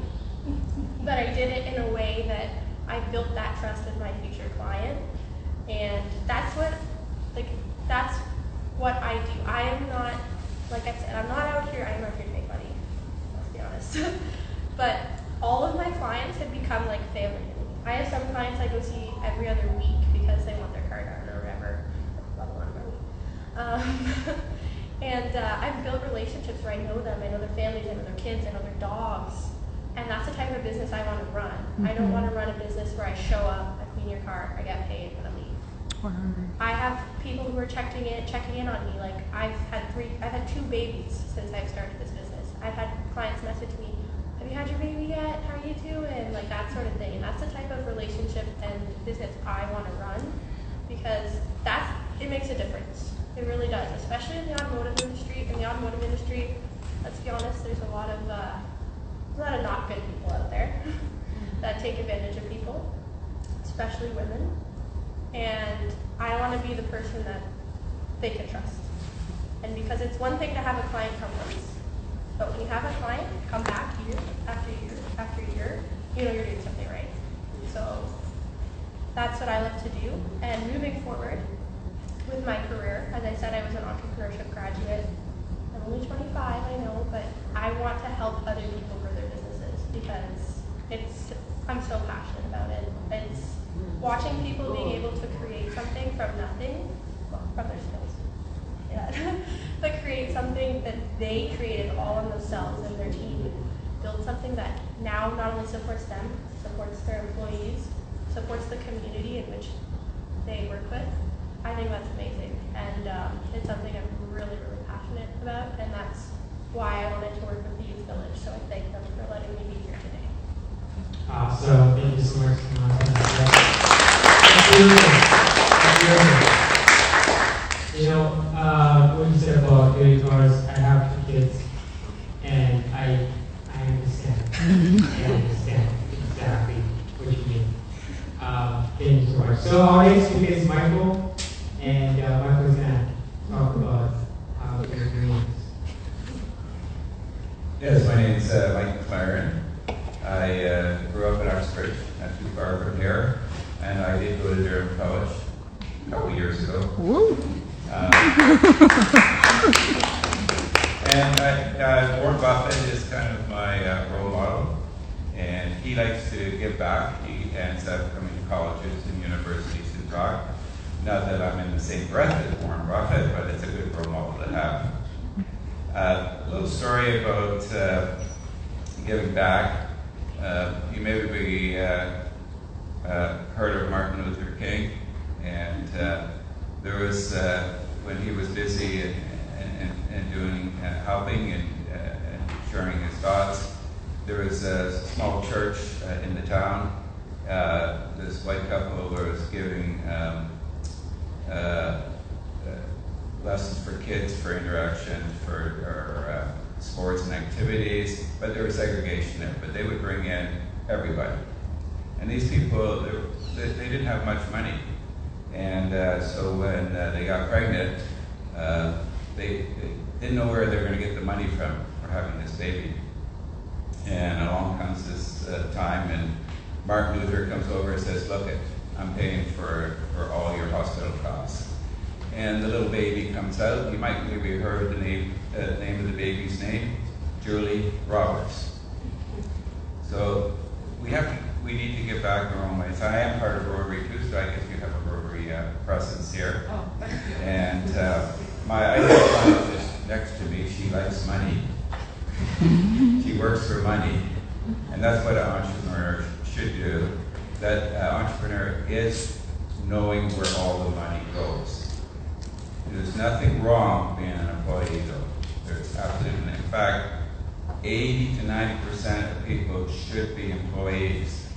But I did it in a way that I built that trust with my future client, and that's what I do. I am not, like I said, I'm not out here to make money, let's be honest. But all of my clients have become like family to me. I have some clients I go see every other week because they want their car done or whatever. And I've built relationships where I know them, I know their families, I know their kids, I know their dogs. And that's the type of business I want to run. Mm-hmm. I don't want to run a business where I show up, I clean your car, I get paid, and I leave. Wow. I have people who are checking in on me. Like I've had 2 babies since I've started this business. I've had clients message me, have you had your baby yet? How are you doing? Like that sort of thing. And that's the type of relationship and business I want to run, because it makes a difference. It really does, especially in the automotive industry. In the automotive industry, let's be honest, there's a lot of not good people out there that take advantage of people, especially women. And I want to be the person that they can trust. And because it's one thing to have a client come once, but when you have a client come back year after year after year, you know you're doing something right. So that's what I love to do. And moving forward with my career, as I said, I was an entrepreneurship graduate. I'm only 25, I know, but I want to help other people grow their businesses because I'm so passionate about it. It's watching people being able to create something from nothing, well, from their skills, yeah, but create something that they created all on themselves and their team, build something that now not only supports them, supports their employees, supports the community in which they work with. I think that's amazing, and it's something I'm really, really passionate about, and that's why I wanted to work with the Youth Village, so I thank them for letting me be here today. Awesome. Thank you so much. You know, what you said about doing cars, I have 2 kids, and I understand. I understand exactly what you mean. Thank you so much. So our next speaker is Michael, and Michael's going to talk about how they're doing. Yes, my name is Mike McLaren. I grew up in Oxford, not too far from here, and I did go to Durham College a couple years ago. Woo! And Warren Buffett is kind of my role model, and he likes to give back. He ends up coming to colleges and universities to talk. Not that I'm in the same breath as Warren Buffett, but it's a good role model to have. A little story about giving back. You maybe heard of Martin Luther King, and there was, when he was busy and doing helping and sharing his thoughts, there was a small church in the town. This white couple was giving lessons for kids, for interaction, for sports and activities, but there was segregation there. But they would bring in everybody. And these people, they didn't have much money. And so when they got pregnant, they didn't know where they were going to get the money from for having this baby. And along comes this time, and Martin Luther comes over and says, look, I'm paying for all your hospital costs. And the little baby comes out. You might maybe heard the name of the baby's name, Julie Roberts. So we need to get back our own ways. I am part of Rotary too, so I guess you have a Rotary presence here. Oh, thank you. And my idea is next to me. She likes money. She works for money, and that's what an entrepreneur should do. That entrepreneur is knowing where all the money goes. There's nothing wrong being an employee, though. There's absolutely, in fact, 80 to 90% of people should be employees.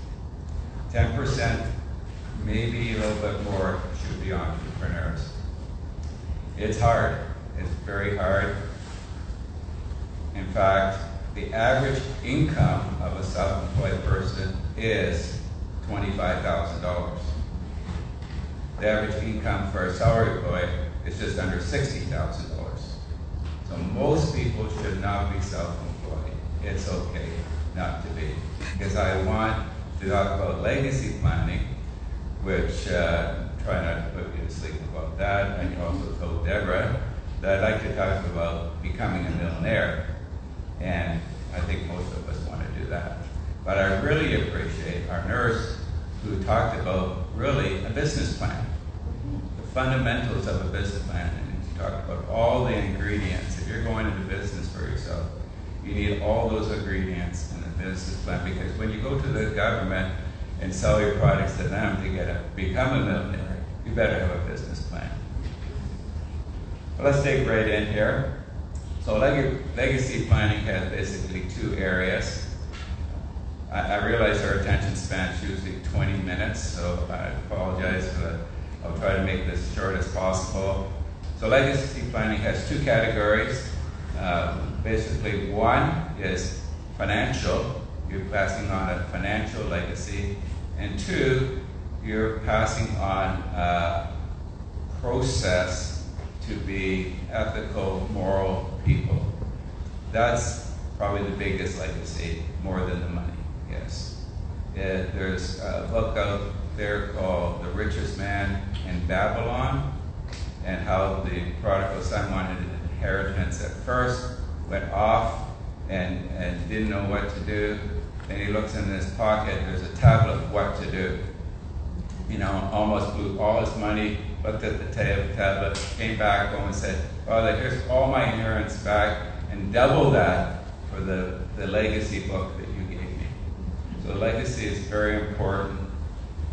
10%, maybe a little bit more, should be entrepreneurs. It's hard. It's very hard. In fact, the average income of a self-employed person is $25,000. The average income for a salary employee is just under $60,000. So most people should not be self-employed. It's okay not to be. Because I want to talk about legacy planning, which try not to put you to sleep about that. And you also told Deborah that I'd like to talk about becoming a millionaire. And I think most of us want to do that. But I really appreciate our nurse who talked about really a business plan, the fundamentals of a business plan. And she talked about all the ingredients. If you're going into business for yourself, you need all those ingredients in the business plan, because when you go to the government and sell your products to them to become a millionaire, you better have a business plan. But let's dig right in here. So legacy planning has basically two areas. I realize our attention span is usually 20 minutes, so I apologize for that. I'll try to make this as short as possible. So legacy planning has two categories. Basically, one is financial. You're passing on a financial legacy. And two, you're passing on a process to be ethical, moral people. That's probably the biggest legacy, more than the money, yes. There's a book out there called The Richest Man in Babylon, and how the prodigal son wanted an inheritance at first, went off and didn't know what to do. Then he looks in his pocket, there's a tablet of what to do. You know, almost blew all his money, looked at the tablet, came back home and said, "Father, here's all my inheritance back, and double that for the legacy book that you gave me." So legacy is very important,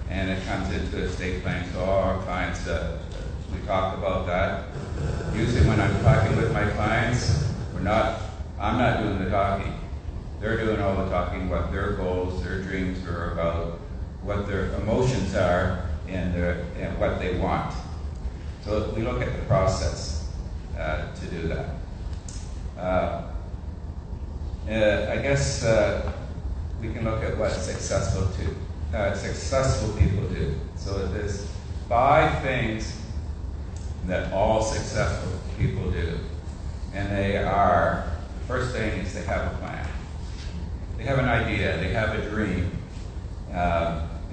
and it comes into estate planning. So all our clients, we talk about that. Usually when I'm talking with my clients, I'm not doing the talking. They're doing all the talking, what their goals, their dreams are about, what their emotions are, and what they want. So we look at the process to do that. I guess we can look at what successful people do. So there's 5 things that all successful people do. And they are, the first thing is they have a plan. They have an idea, they have a dream.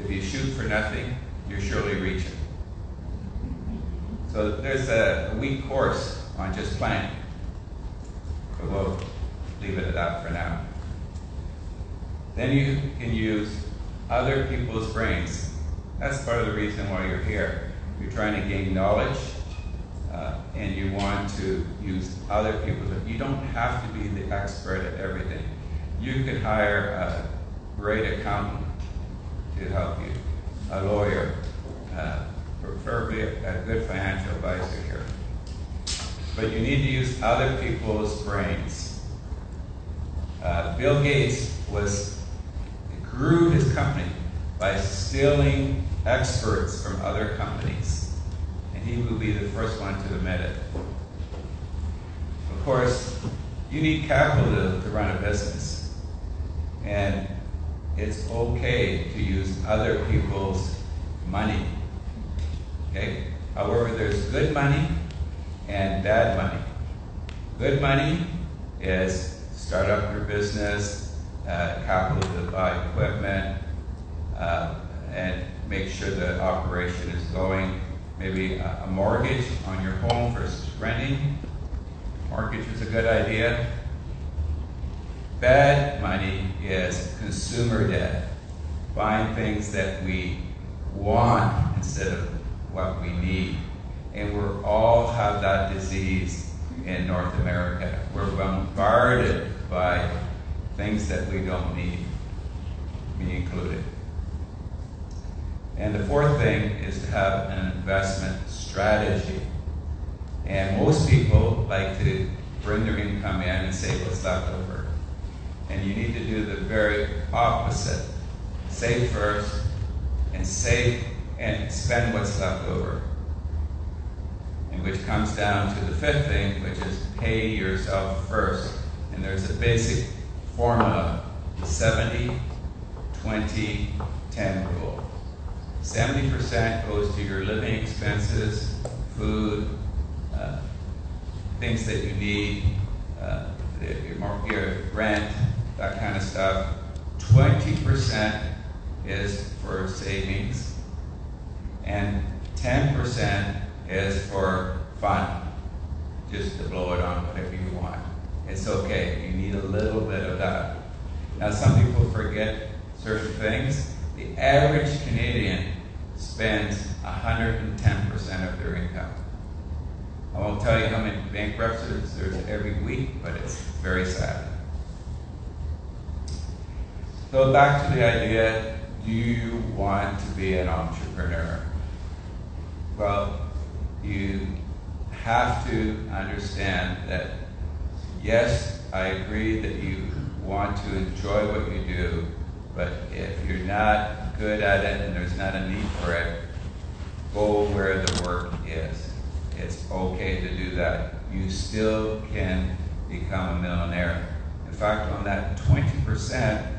If you shoot for nothing, you surely reach it. So there's a weak course on just planning. But we'll leave it at that for now. Then you can use other people's brains. That's part of the reason why you're here. You're trying to gain knowledge, and you want to use other people's. You don't have to be the expert at everything. You could hire a great accountant to help you, a lawyer, preferably a good financial advisor here. But you need to use other people's brains. Bill Gates grew his company by stealing experts from other companies. And he will be the first one to admit it. Of course, you need capital to run a business. And it's okay to use other people's money. Okay? However, there's good money and bad money. Good money is start up your business, capital to buy equipment, and make sure the operation is going. Maybe a mortgage on your home versus renting. Mortgage is a good idea. Bad money is consumer debt, buying things that we want instead of what we need. And we all have that disease in North America. We're bombarded by things that we don't need, me included. And the fourth thing is to have an investment strategy. And most people like to bring their income in and say what's left over. And you need to do the very opposite. Save first and save and spend what's left over. And which comes down to the fifth thing, which is pay yourself first. And there's a basic formula, 70-20-10 rule. 70% goes to your living expenses, food, things that you need, your rent, that kind of stuff. 20% is for savings, and 10% is for fun, just to blow it on whatever you want. It's okay, you need a little bit of that. Now some people forget certain things. The average Canadian spends 110% of their income. I won't tell you how many bankruptcies there's every week, but it's very sad. So back to the idea, do you want to be an entrepreneur? Well, you have to understand that, yes, I agree that you want to enjoy what you do, but if you're not good at it and there's not a need for it, go where the work is. It's okay to do that. You still can become a millionaire. In fact, on that 20%,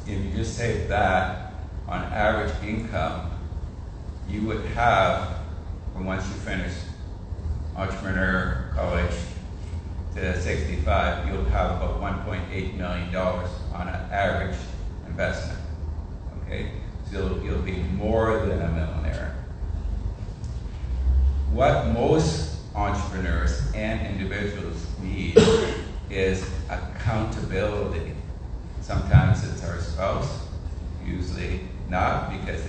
if you just save that on average income, you would have, from once you finish entrepreneur college to 65, you'll have about $1.8 million on an average investment. Okay? So you'll be more than a millionaire. What most entrepreneurs and individuals need is accountability. Sometimes it's our spouse, usually not, because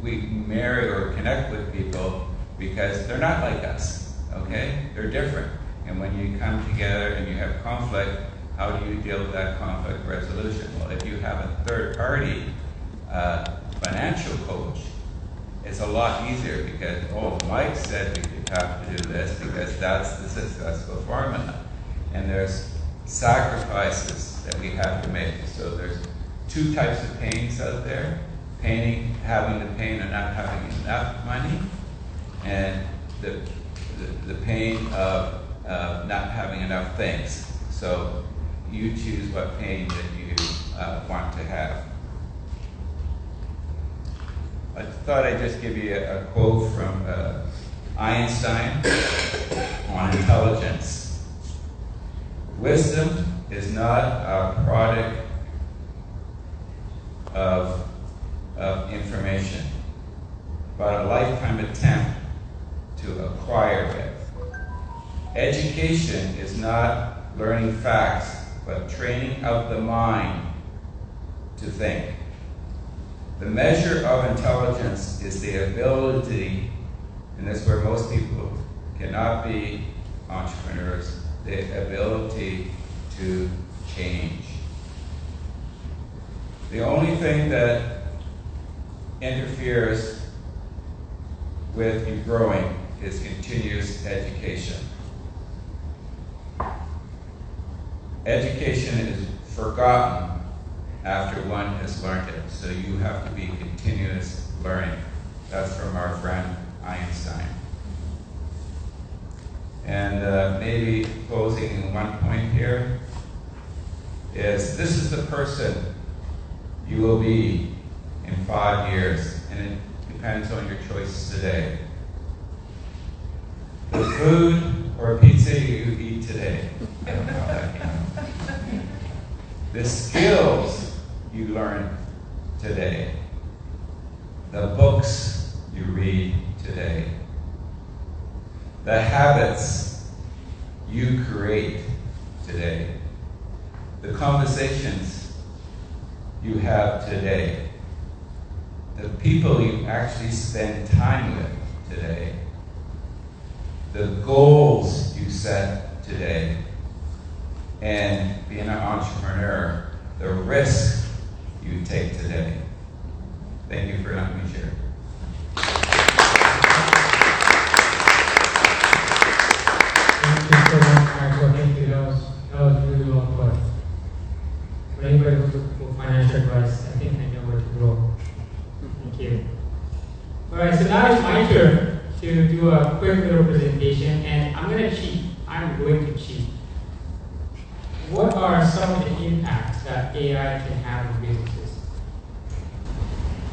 we marry or connect with people because they're not like us, okay? They're different. And when you come together and you have conflict, how do you deal with that conflict resolution? Well, if you have a third party financial coach, it's a lot easier because, oh, Mike said we have to do this because that's the successful formula. And there's sacrifices that we have to make. So there's two types of pains out there. Having the pain of not having enough money, and the pain of not having enough things. So you choose what pain that you want to have. I thought I'd just give you a quote from Einstein on intelligence. Wisdom is not a product of information, but a lifetime attempt to acquire it. Education is not learning facts, but training of the mind to think. The measure of intelligence is the ability, and that's where most people cannot be entrepreneurs, the ability to change. The only thing that interferes with you growing is continuous education. Education is forgotten after one has learned it, so you have to be continuous learning. That's from our friend Einstein. And maybe closing in one point here is this is the person you will be in 5 years, and it depends on your choices today. The food or pizza you eat today, I don't know how that came out. The skills you learn today, the books you read today, the habits you create today, the conversations you have today, the people you actually spend time with today, the goals you set today, and being an entrepreneur, the risk you take today. Thank you for letting me share. Thank you so much, Michael. Thank you. That was really well put. For anybody looking for financial advice, I think I know where to go. Thank you. All right, so now it's my turn to do a quick little presentation, and I'm going to cheat. I'm going to cheat. What are some of the impacts that AI can have on businesses?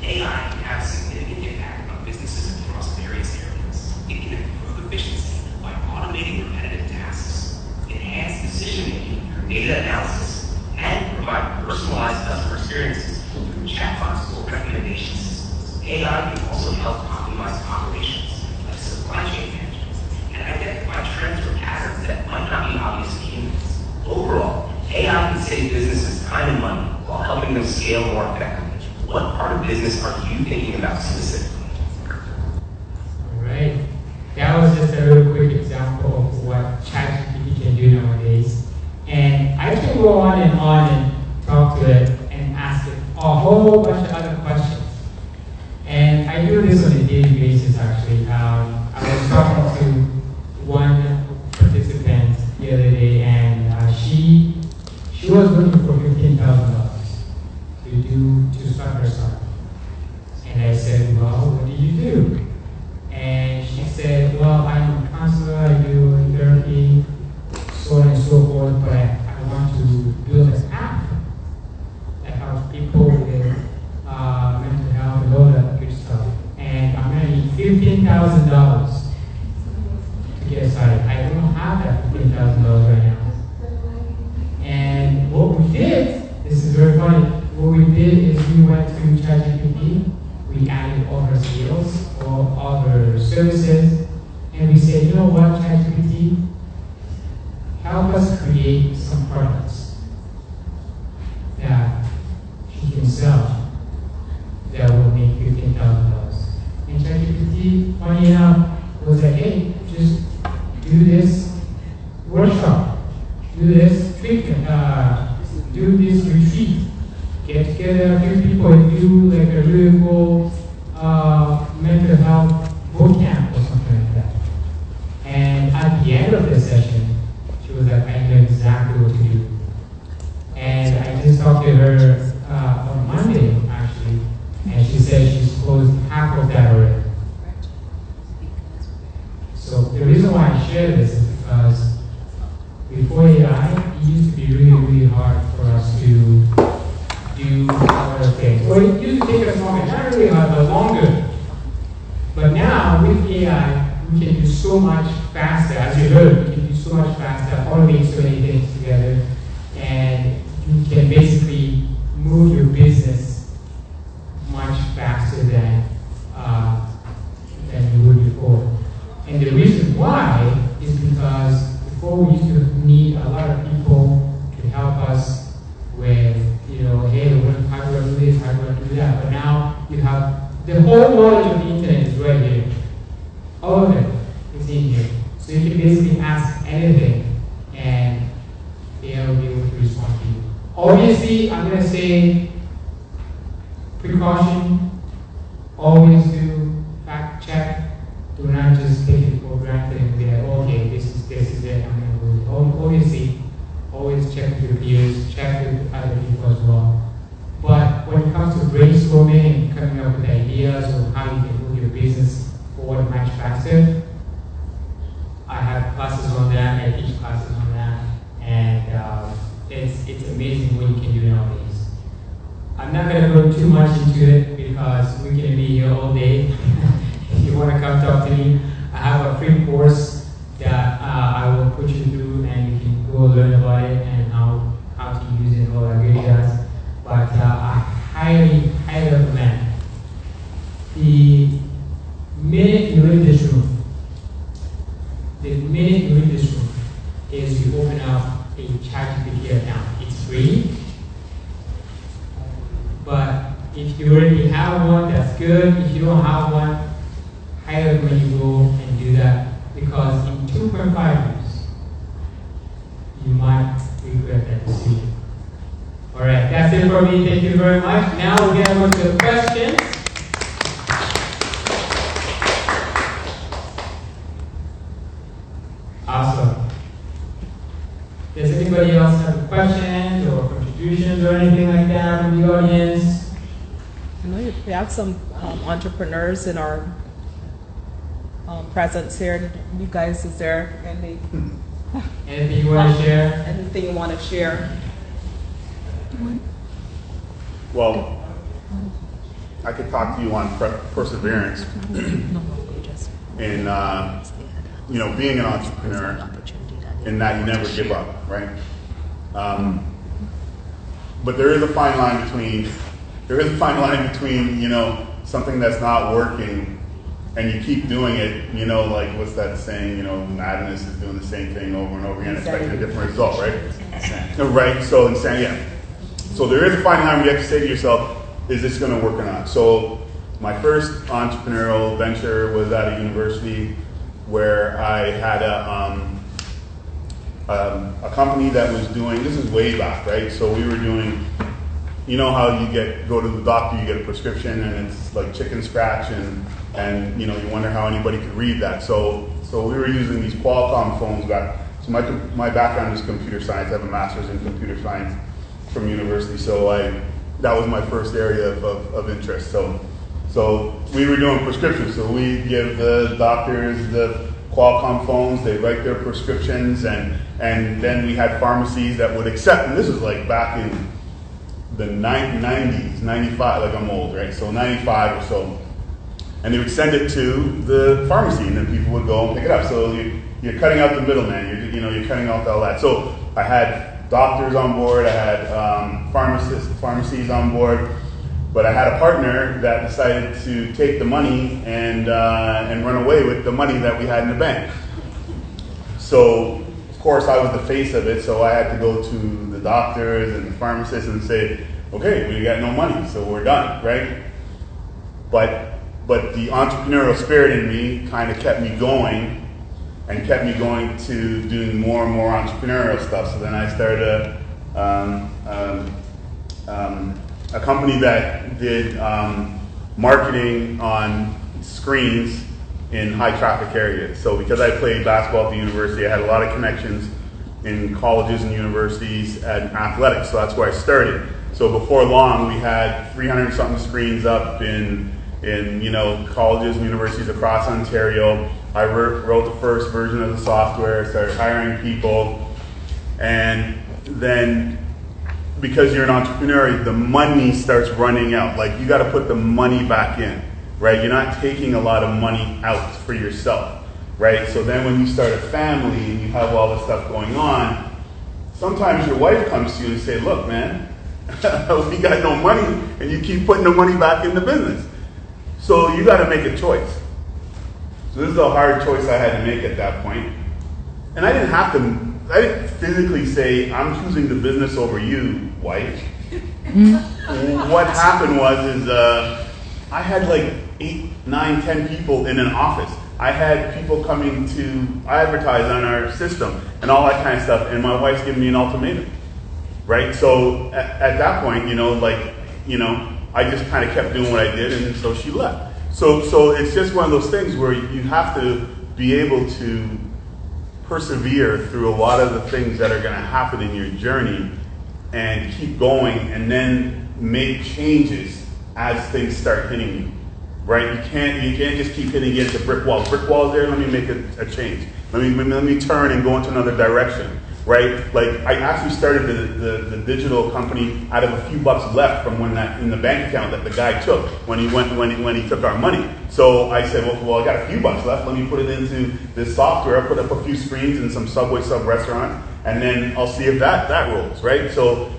AI can have a significant impact on businesses across various areas. It can improve efficiency by automating repetitive tasks, enhance decision-making through data analysis, and provide personalized customer experiences through chatbots or recommendation systems. AI can also help optimize operations, like supply chain management, and identify trends or patterns that might not be obvious to humans. Overall, AI can save businesses time and money while helping them scale more effectively. What part of business are you thinking about specifically? All right. That was just a real quick example of what ChatGPT can do nowadays. And I can go on and talk to it and ask it a whole bunch of other questions. And I do this on a daily basis, actually. I was talking to one participant the other day, and she was looking for $15,000 to start her startup. And I said, well, what do you do? And she said, well, I'm a counselor, I do therapy, so on and so forth, but I want to build an app that helps people with mental health and all that good stuff. And I'm going to need $15,000 to get started. I don't have that $15,000 right now. And what we did, this is very funny, what we did is we went to ChatGPT, we added all her skills, all her services, and we said, you know what, ChatGPT, help us create some products that she can sell that will make $15,000. And ChatGPT, funny enough, was like, hey, just do this workshop, do this treatment, do this retreat, get together a few people and do like a really cool mental health boot camp or something like that. And at the end of the session, she was like, I know exactly what to do. And I just talked to her on Monday, actually, and she said she's closed half of that already. So the reason why I share this is because before AI, it used to be really, really hard for us to do other things. Or it used to take us longer, not really hard, but longer. But now, with AI, we can do so much faster. As you heard, we can do so much faster, automate so many things together, and you can basically move your business much faster than you would before. And the reason why is because before we used to need a lot of people to help us with, hey, how do I do this, how do I do that? But now you have the whole knowledge of the internet is right here. All of it is in here. So you can basically ask anything and AI will be able to respond to you. Obviously, I'm going to say precaution, always do fact check. Do not just take it for granted and be like, okay, this is it, I'm going to do it. Obviously, always check with your peers, check with other people as well. But when it comes to brainstorming and coming up with ideas on how you can move your business forward much faster, I have classes on that, I teach classes on that, and it's amazing what you can do nowadays. I'm not going to go too much into it because we're going to be here all day. If you want to come talk to me, I have a free course that I will put you through, and you can go learn about it and how to use it and all that good jazz. But I highly recommend that's good. If you don't have one, highly recommend you go and do that, because in 2.5 years, you might regret that decision. All right, that's it for me. Thank you very much. Now we're going to go to the questions. Awesome. Does anybody else have questions or contributions or anything like that from the audience? I know we have some entrepreneurs in our presence here. You guys, is there anything Anything you want to share? Anything you want to share? Well, I could talk to you on perseverance and being an entrepreneur, in that you never give up, right? But there is a fine line between something that's not working and you keep doing it, like what's that saying, madness is doing the same thing over and over again, expecting a different result, right? Right, so insanity, yeah. So there is a fine line where you have to say to yourself, is this gonna work or not? So my first entrepreneurial venture was at a university where I had a company that was doing, this is way back, right? So we were doing, how you go to the doctor, you get a prescription and it's like chicken scratch and you wonder how anybody could read that. So we were using these Qualcomm phones back. So my background is computer science. I have a master's in computer science from university. So that was my first area of interest. So we were doing prescriptions. So we give the doctors the Qualcomm phones, they write their prescriptions, and then we had pharmacies that would accept, and this is like back in the 90s, 95, like I'm old, right? So 95 or so. And they would send it to the pharmacy, and then people would go and pick it up. So you're cutting out the middleman, you're cutting out all that. So I had doctors on board, I had pharmacies on board, but I had a partner that decided to take the money and run away with the money that we had in the bank. So, of course, I was the face of it, so I had to go to the doctors and the pharmacists and say, okay, we got no money, so we're done, right? But the entrepreneurial spirit in me kind of kept me going to doing more and more entrepreneurial stuff. So then I started a company that did marketing on screens in high traffic areas. So because I played basketball at the university, I had a lot of connections in colleges and universities and athletics. So that's where I started. So before long, we had 300 something screens up in colleges and universities across Ontario. I wrote the first version of the software, started hiring people, and then because you're an entrepreneur, the money starts running out. Like, you got to put the money back in, right? You're not taking a lot of money out for yourself, right? So then when you start a family and you have all this stuff going on, sometimes your wife comes to you and say, look, man, we got no money, and you keep putting the money back in the business. So you got to make a choice. So this is a hard choice I had to make at that point. And I didn't physically say, I'm choosing the business over you, wife. What happened was I had like 8, 9, 10 people in an office. I had people coming to advertise on our system and all that kind of stuff, and my wife's giving me an ultimatum, right? So at that point, I just kind of kept doing what I did, and so she left. So it's just one of those things where you have to be able to persevere through a lot of the things that are going to happen in your journey and keep going, and then make changes as things start hitting you, right? You can't just keep hitting against a brick wall. Brick wall is there, let me make a change. Let me turn and go into another direction, right? Like, I actually started the digital company out of a few bucks left from in the bank account that the guy took when he took our money. So I said, well, I got a few bucks left. Let me put it into this software. I'll put up a few screens in some Subway sub restaurant, and then I'll see if that rolls, right? So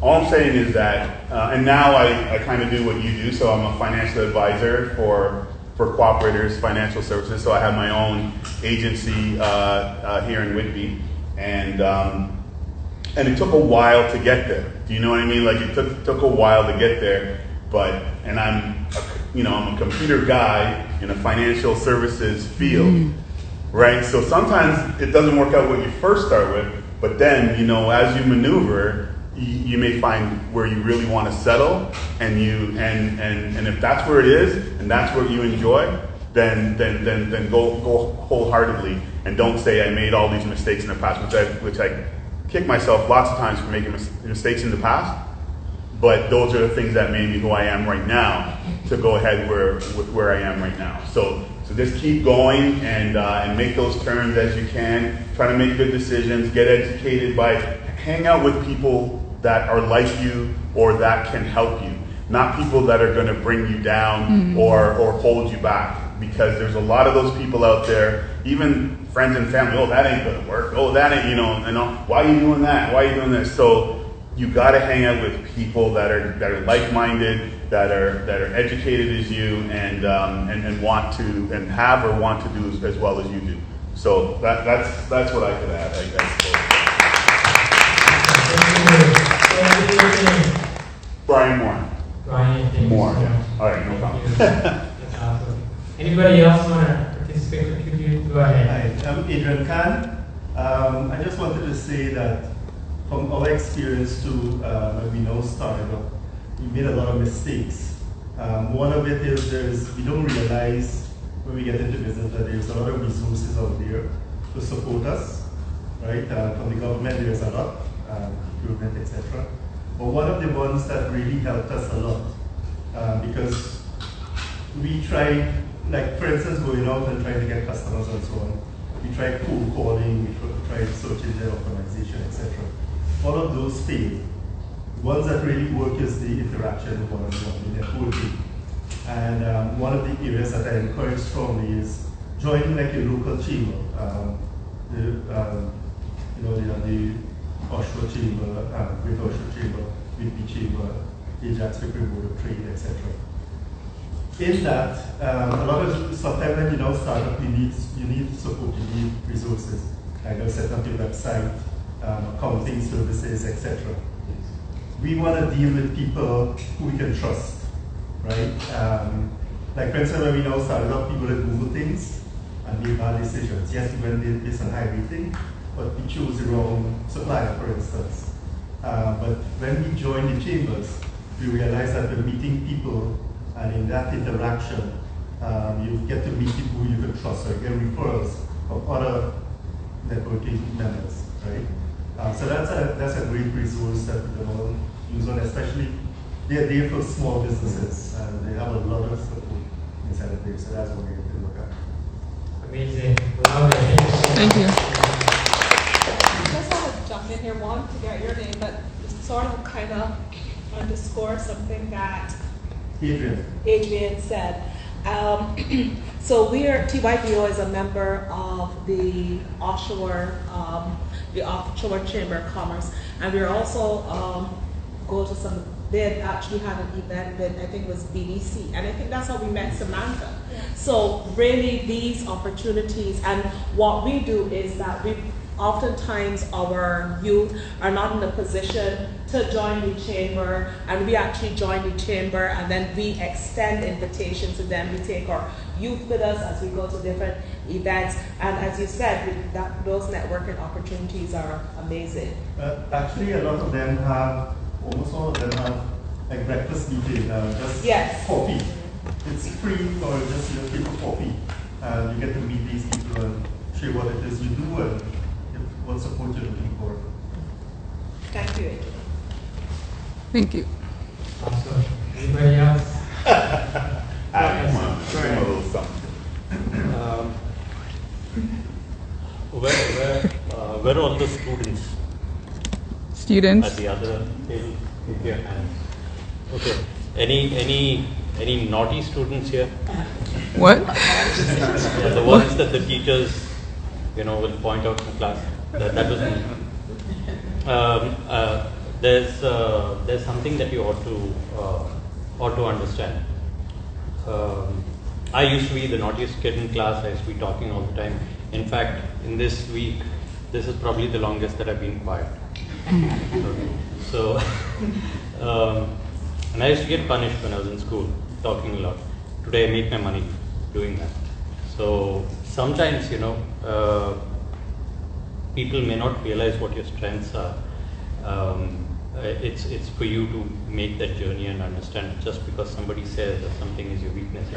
all I'm saying is that, and now I kind of do what you do. So I'm a financial advisor for Cooperators Financial Services. So I have my own agency here in Whitby. And it took a while to get there. Do you know what I mean? Like, it took a while to get there, and I'm I'm a computer guy in a financial services field, right? So sometimes it doesn't work out what you first start with, but then, as you maneuver, you may find where you really want to settle, and if that's where it is, and that's what you enjoy, then go wholeheartedly, and don't say I made all these mistakes in the past, which I kick myself lots of times for making mistakes in the past. But those are the things that made me who I am right now, to go ahead with where I am right now. So just keep going and make those turns as you can. Try to make good decisions. Get educated hang out with people that are like you or that can help you. Not people that are going to bring you down or hold you back. Because there's a lot of those people out there, even friends and family. Oh, that ain't going to work. Oh, that ain't, why are you doing that? Why are you doing this? So you got to hang out with people that are like-minded, that are educated as you, and want to and have or want to do as well as you do. So that's what I could add, I guess. Brian Moore. Brian, thank Moore. you so much. All right, no problem. That's awesome. Anybody else want to participate, contribute? Go ahead. Hi, I'm Adrian Khan. I just wanted to say that from our experience to when we now started up, we made a lot of mistakes. One of it is we don't realize when we get into business that there's a lot of resources out there to support us, right? From the government, there's a lot, procurement, etc. But one of the ones that really helped us a lot, because we tried, like for instance, going out and trying to get customers and so on. We tried cold calling, we tried search engine optimization, etc. All of those failed. The ones that really work is the interaction one-on-one, the networking. And one of the areas that I encourage strongly is joining like a local chamber. The Oshawa Chamber, Great Oshawa Chamber, Whitby Chamber, Ajax Victory Board of Trade, etc. In that, sometimes when you now start up, you need support, you need resources, like set up your website, accounting services, etc. We want to deal with people who we can trust, right? Like for instance, when we now started up, people that Google things and make bad decisions. Yes, we went based on high rating, but we chose the wrong supplier, for instance. But when we joined the chambers, we realized that we're meeting people, and in that interaction, you get to meet people who you can trust, or get referrals from other networking members, right? So that's a great resource that we can all use on, especially they're there for small businesses, and they have a lot of support inside of there. So that's what we have to look at. Amazing. Thank you. I just want to jump in here, one, to get your name, but sort of kind of underscore something that Adrian said. So TYBO is a member of the Oshawa Chamber of Commerce, and we're also go to some. They actually had an event with, I think it was BDC, and I think that's how we met Samantha. Yeah. So really, these opportunities, and what we do is that we oftentimes our youth are not in a position to join the chamber, and we actually join the chamber, and then we extend invitations to them. We take our youth with us as we go to different events, and as you said, those networking opportunities are amazing. Actually, a lot of them have, almost all of them have like breakfast meeting, just coffee. It's free, or just pay for coffee. You get to meet these people and share what it is you do and what support you're looking for. Thank you. Thank you. Awesome. Anybody else? Where are all the students? Students? At the other table, with your hands. Okay. Any naughty students here? What? Yeah, the ones that the teachers, will point out in class. That was me. There's something that you ought to understand. I used to be the naughtiest kid in class. I used to be talking all the time. In fact, in this week, this is probably the longest that I've been quiet. So, and I used to get punished when I was in school, talking a lot. today I make my money doing that. So sometimes, people may not realize what your strengths are. It's for you to make that journey and understand. Just because somebody says that something is your weakness,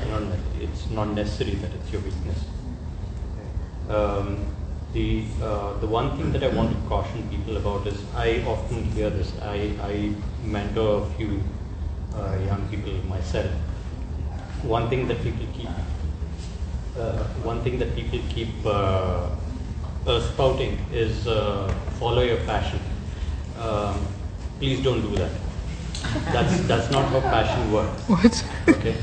it's not necessary that it's your weakness. The one thing that I want to caution people about is, I often hear this. I mentor a few young people myself. One thing that people keep spouting is follow your passion. Please don't do that. That's not how passion works. What? Okay.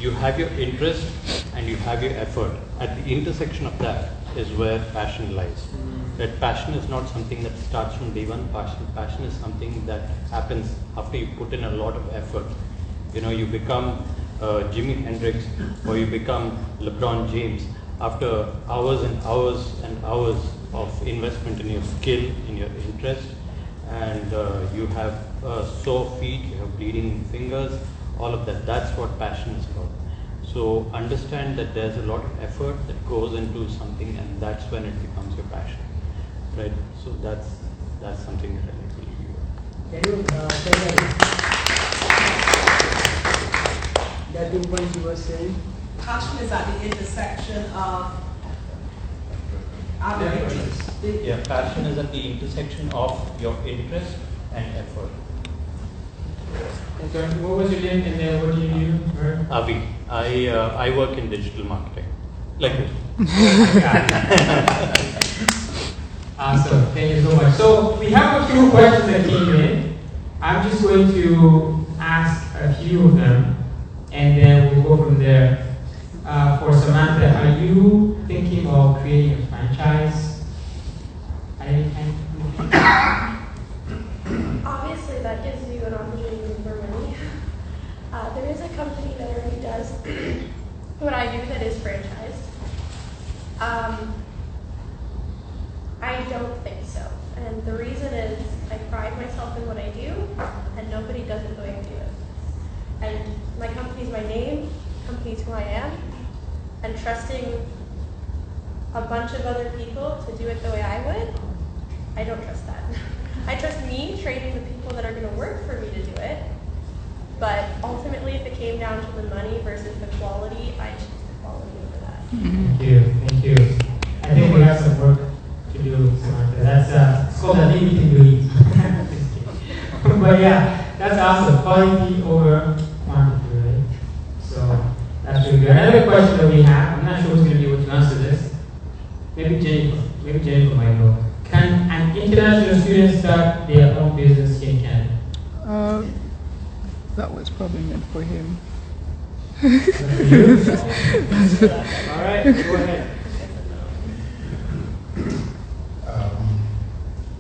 You have your interest and you have your effort. At the intersection of that is where passion lies. That passion is not something that starts from day one. Passion is something that happens after you put in a lot of effort. You become Jimi Hendrix, or you become LeBron James after hours and hours and hours of investment in your skill, in your interest, and you have sore feet, you have bleeding fingers, all of that. That's what passion is about. So understand that there's a lot of effort that goes into something, and that's when it becomes your passion, right? So that's something that I believe you. Can you say that? That 2 points you were saying? Passion is at the intersection of our interests. Yeah, passion is at the intersection of your interest and effort. Okay, what was your name and then what do you do? Avi, I work in digital marketing. Like it. Awesome, thank you so much. So we have a few questions that came in. I'm just going to ask a few of them, and then we'll go from there. For Samantha, are you thinking of creating a franchise? Obviously, that gives you an opportunity for money. There is a company that already does what I do that is franchised. I don't think so. And the reason is I pride myself in what I do, and nobody does it the way I do it. And my company's my name, company's who I am, and trusting a bunch of other people to do it the way I would, I don't trust that. I trust me training the people that are going to work for me to do it, but ultimately if it came down to the money versus the quality, I choose the quality over that. Thank you. I think we have some work to do, Samantha. That's it's called a thing we can do. But yeah, that's awesome. Quality over quantity, right? So that's really good. Another question that we have, I'm not sure who's going to be able to answer this. Maybe Jennifer might know. Can an international student start their own business in Canada? That was probably meant for him. All right, go ahead.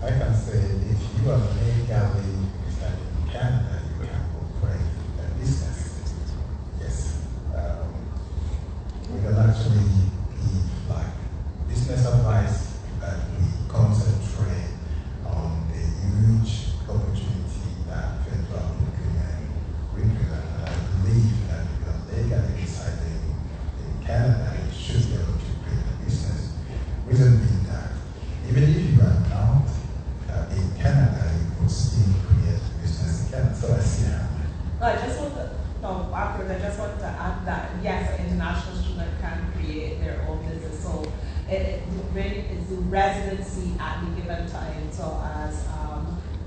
I can say if you are legally studying in Canada, you can operate a business. Yes. We can actually give like business advice, but we concentrate on the huge opportunity that federal recruitment represents. And I believe that if you are legally residing in Canada, you should be able to create a business. Reason being that even if you are not in Canada, you could still create a business in Canada. So I see how. I just want to, afterwards, I just want to add that, yes, an international student can create their own business. So it's the residency at the given time. So as,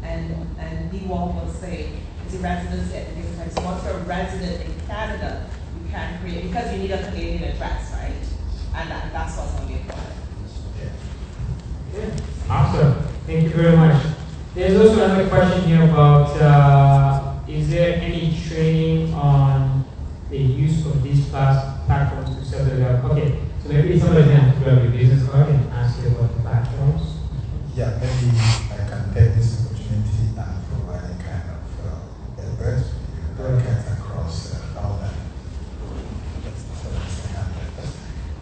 and D1 will say, it's a residency at the given time. So once you're a resident in Canada, you can create, because you need a Canadian address, right? And that's what's going to be important. Awesome. Thank you very much. There's also another question here about is there any training on the use of these platforms to sell the job? Okay, so maybe somebody can grab your business card and ask you about the platforms. Yeah, maybe I can take this opportunity and provide a kind of a birth that cuts across all that.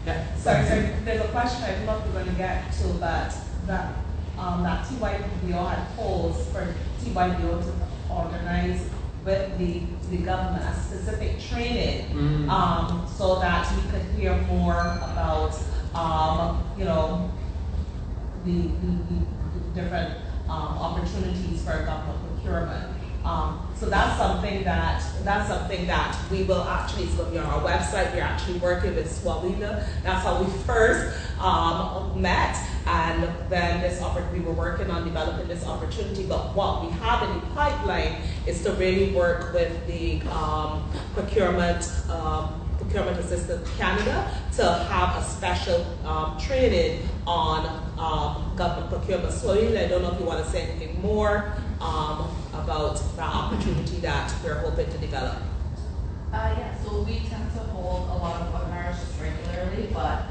Yeah. Sorry, there's a question I don't know if we're going to get to, but that TYBO had calls for TYBO to organize with the government, a specific training, so that we could hear more about, the different opportunities for government procurement. So that's something that we will actually, it's going to be on our website. We're actually working with Swalina. That's how we first met, and then we were working on developing this opportunity. But what we have in the pipeline is to really work with the Procurement Assistance Canada to have a special training on government procurement. Swalina, I don't know if you want to say anything more about the opportunity that we're hoping to develop. So we tend to hold a lot of webinars just regularly, but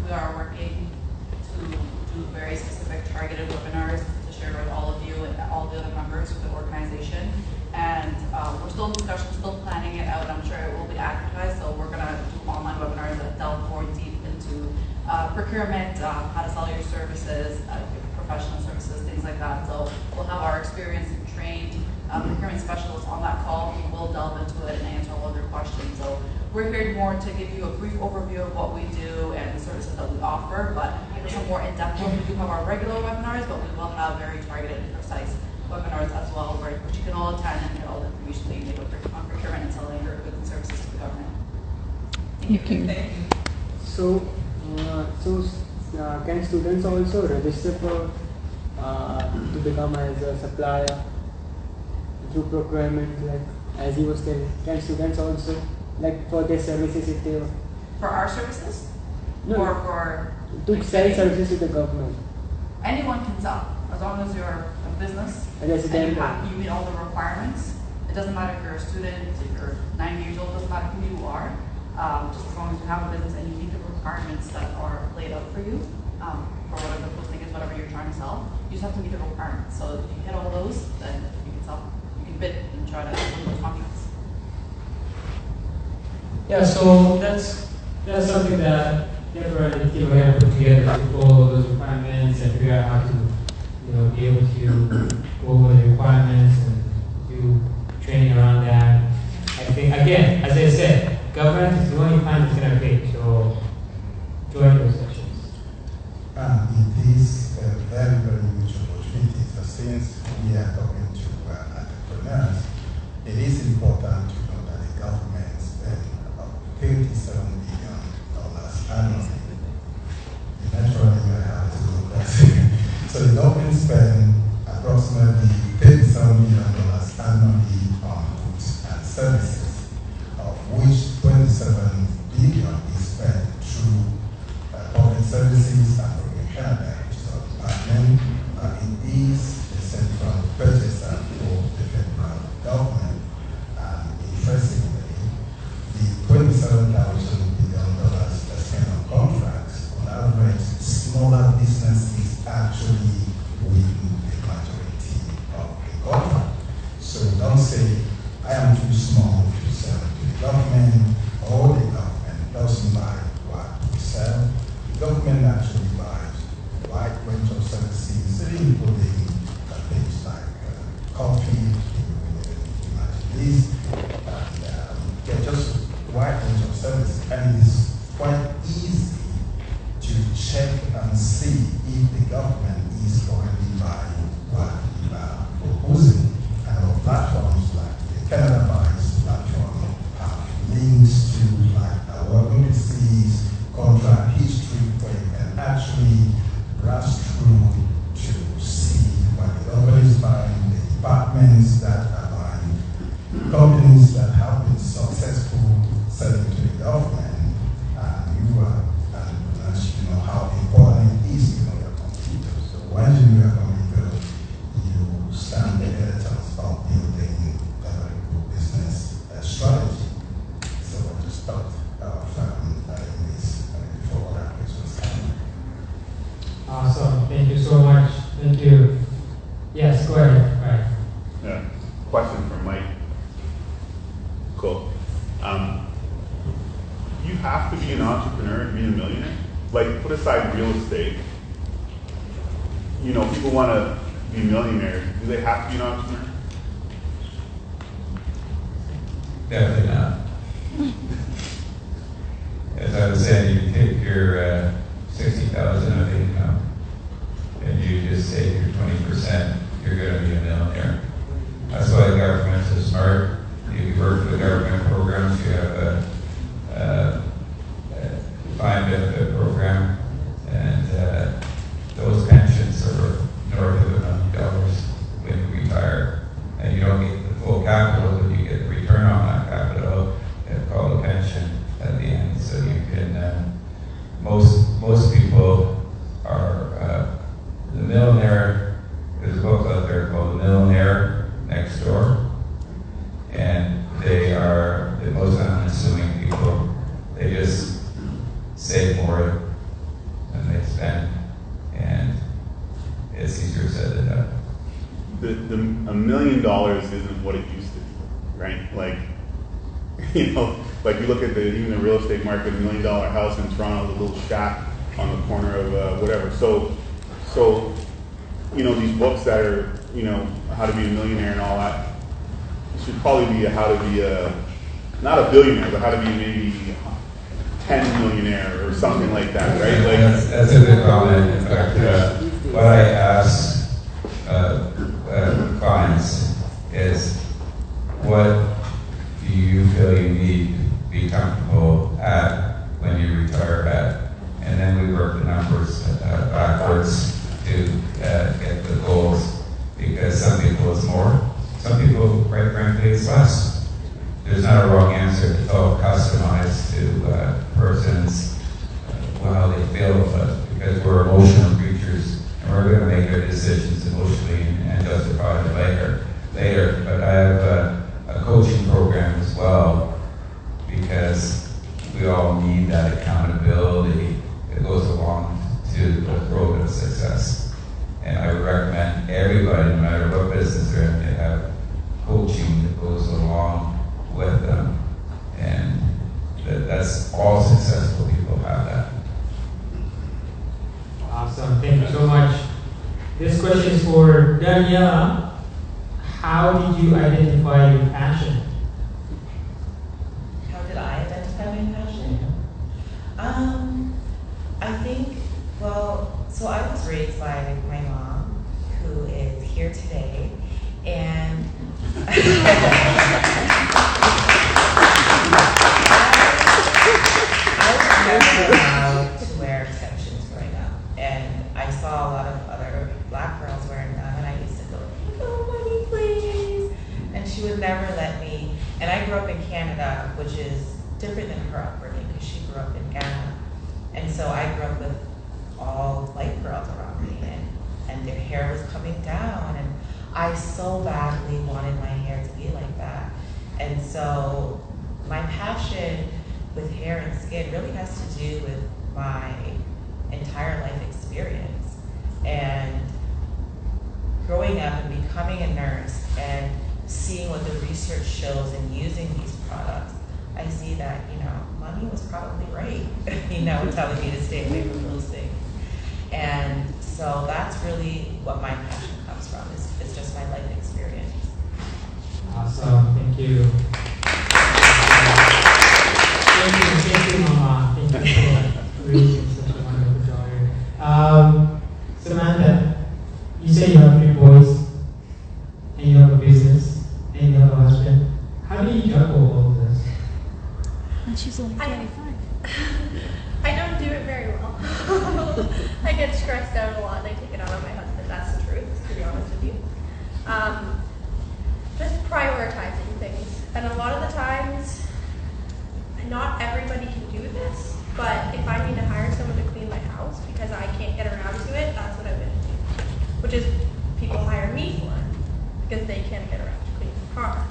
we are working to do very specific targeted webinars to share with all of you and all the other members of the organization. And we're still in discussion, still planning it out. I'm sure it will be advertised, so we're going to do online webinars that delve more deep into procurement, how to sell your services, professional services, things like that. So we'll have our experienced and trained procurement specialists on that call, and we'll delve into it and answer all of your questions. So we're here more to give you a brief overview of what we do and the services that we offer, but for some more in-depth, we do have our regular webinars, but we will have very targeted and precise webinars as well, which you can all attend and get all the information that you need on procurement and selling your goods and services to the government. Thank you. Thank you. So can students also register for to become as a supplier through procurement, like as you were saying? Can students also, like for their services, if they for our services, no, or for to sell services to the government? Anyone can sell as long as you're a business and you meet all the requirements. It doesn't matter if you're a student, if you're 90 years old, it doesn't matter who you are. Just as long as you have a business and you meet the requirements that are laid out for you, for whatever the posting is, whatever you're trying to sell, you just have to meet the requirements. So if you hit all those, then you can sell. You can bid and try to win those contracts. Yeah, so that's something that Deborah and the team are going to put together to follow those requirements and figure out how to, be able to go over the requirements and do training around that. I think, again, as I said, government is the only time that's going to pay, so join those sessions. It is a very, very huge opportunity. So since we are talking to entrepreneurs, it is important to know that the government spends about $37 billion annually. Naturally, you have to look at it. So the government spends approximately $37 million annually on goods and services, of which $27 billion is spent through public services and Canada, which is our department. It is a central purchaser for the federal government. Interestingly, the $27,000 billion that's spent on contracts, on average, smaller businesses actually win the majority of the contract. So don't say, I am too small to sell to the government, or the government doesn't buy what we sell. The government actually buys a wide range of services, including things like coffee, and just a wide range of services. And it's quite easy to check and see if the government is already buying what we are proposing. And our platforms like the Canada Buys platform have links to like our indices, contract history, where you can actually browse through to see what the government is buying, the departments that are buying, companies that have been successful selling to the government. You are entrepreneurs, you know how important it is to know your competitors. So once you know your competitors, you stand the chance of building a very good business strategy. So I just thought of this before that was coming. Awesome. Thank you so much. Thank you. Yes, go ahead. Right. Yeah. Question for Mike. Cool. You have to be an entrepreneur to be a millionaire? Like, put aside real estate. People want to be millionaires. Do they have to be an entrepreneur? Definitely not. As I was saying, you take your 60,000 of income and you just save your 20%, you're going to be a millionaire. That's why governments are smart. You work with government programs, you have a defined benefit program, and those pensions are north of $1 million when you retire. And you don't get the full capital, but you get the return on that capital. It's called a pension at the end. So you can, most people are, the millionaire, there's a book out there called The Millionaire Next Door. And they are the most unassuming people. They just save more than they spend. And it's easier said than done. $1 million isn't what it used to be, right? Like, you know, like you look at even the real estate market, $1 million house in Toronto, the little shack on the corner of whatever. So, you know, these books that are, you know, how to be a millionaire and all that, should probably be how to be not a billionaire, but how to be maybe 10 millionaire or something like that, right? Like that's a good comment. In fact, what I ask clients is, what do you feel you need to be comfortable at when you retire at? And then we work the numbers backwards to get the goals, because some people it's more, some people, quite frankly, it's less. There's not a wrong answer. It's all customized to person's how they feel, but because we're emotional creatures and we're going to make our decisions emotionally and justify it later. But I have a coaching program as well, because we all need that accountability that goes along to the road of success. And I would recommend everybody, no matter what business they're in, to have coaching that goes along with them. And that's all successful people have that. Awesome, thank you so much. This question is for Daniela. How did you identify your passion? How did I identify my passion? I think, well, so I was raised by my mom, who is here today, and I was never allowed to wear extensions growing up, and I saw a lot of other black girls wearing them, and I used to go, "Oh, mommy, please," and she would never let me. And I grew up in Canada, which is different than her upbringing, because she grew up in Ghana, and so I grew up with all white girls around me, and their hair was coming down, and I so badly wanted my hair to be like that. And so my passion with hair and skin really has to do with my entire life experience. And growing up and becoming a nurse and seeing what the research shows and using these products, I see that, you know, mommy was probably right, you know, telling me to stay away from those things. And so that's really what my passion comes from, is just my life experience. Awesome, thank you. Thank you, Mama. Thank you for raising such a wonderful daughter. Samantha, you say you have 3 boys, and you have a business, and you have a husband. How do you juggle all of this? And she's only 25. I don't do it very well. I get stressed out a lot and I take it out on my husband. That's the truth, to be honest with you. Just prioritizing things. And a lot of the times, not everybody can do this, but if I need to hire someone to clean my house because I can't get around to it, that's what I'm going to do. Which is people hire me for, because they can't get around to clean the car.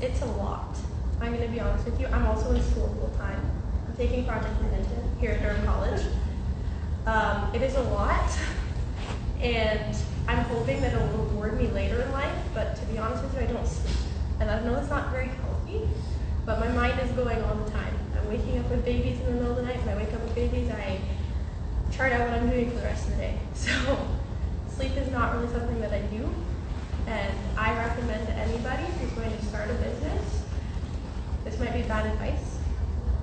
It's a lot. I'm going to be honest with you. I'm also in school full time. I'm taking project management here at Durham College. It is a lot, and I'm hoping that it will reward me later in life, but to be honest with you, I don't sleep. And I know it's not very healthy, but my mind is going all the time. I'm waking up with babies in the middle of the night. When I wake up with babies, I chart out what I'm doing for the rest of the day. So sleep is not really something that I do, And I recommend to anybody who's going to start a business, this might be bad advice,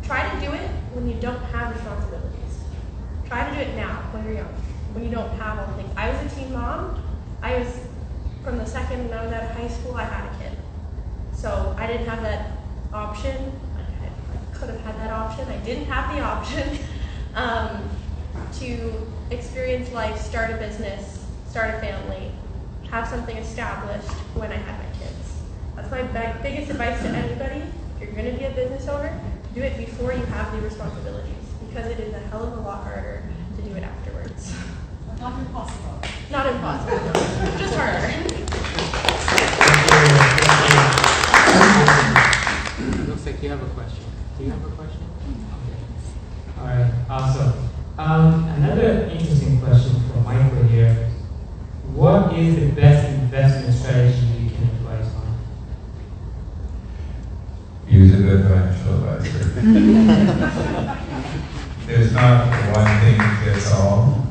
try to do it when you don't have responsibilities. Try to do it now, when you're young, when you don't have all the things. I was a teen mom. From the second I was out of high school, I had a kid. So I didn't have that option. I could have had that option. I didn't have the option to experience life, start a business, start a family, have something established when I had my kids. That's my biggest advice to anybody. If you're going to be a business owner, do it before you have the responsibilities, because it is a hell of a lot harder to do it afterwards. Not impossible. Not impossible, just harder. Looks like you have a question. Do you have a question? Okay. All right, awesome. Another interesting question from Michael here. What is the best investment strategy you can advise on? Use a good financial advisor. There's not one thing that fits all.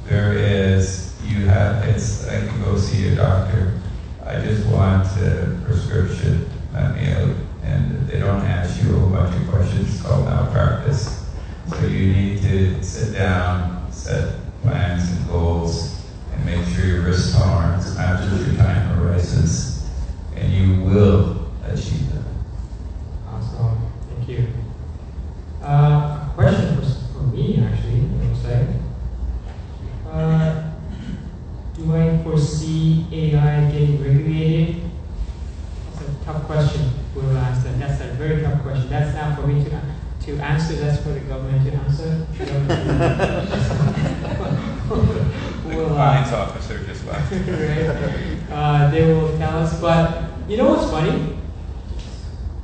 There is, it's like you go see a doctor. I just want a prescription, let me out. And they don't ask you a whole bunch of questions. It's called malpractice. So you need to sit down, set plans and goals, and make sure your risk tolerance matches your time horizons, and you will achieve them. Awesome, thank you. A question for me, actually, I would say. Do I foresee AI getting regulated? That's a tough question. We'll answer. That's a very tough question. That's not for me to answer. That's for the government to answer. The compliance officer just left. Right. They will tell us. But you know what's funny?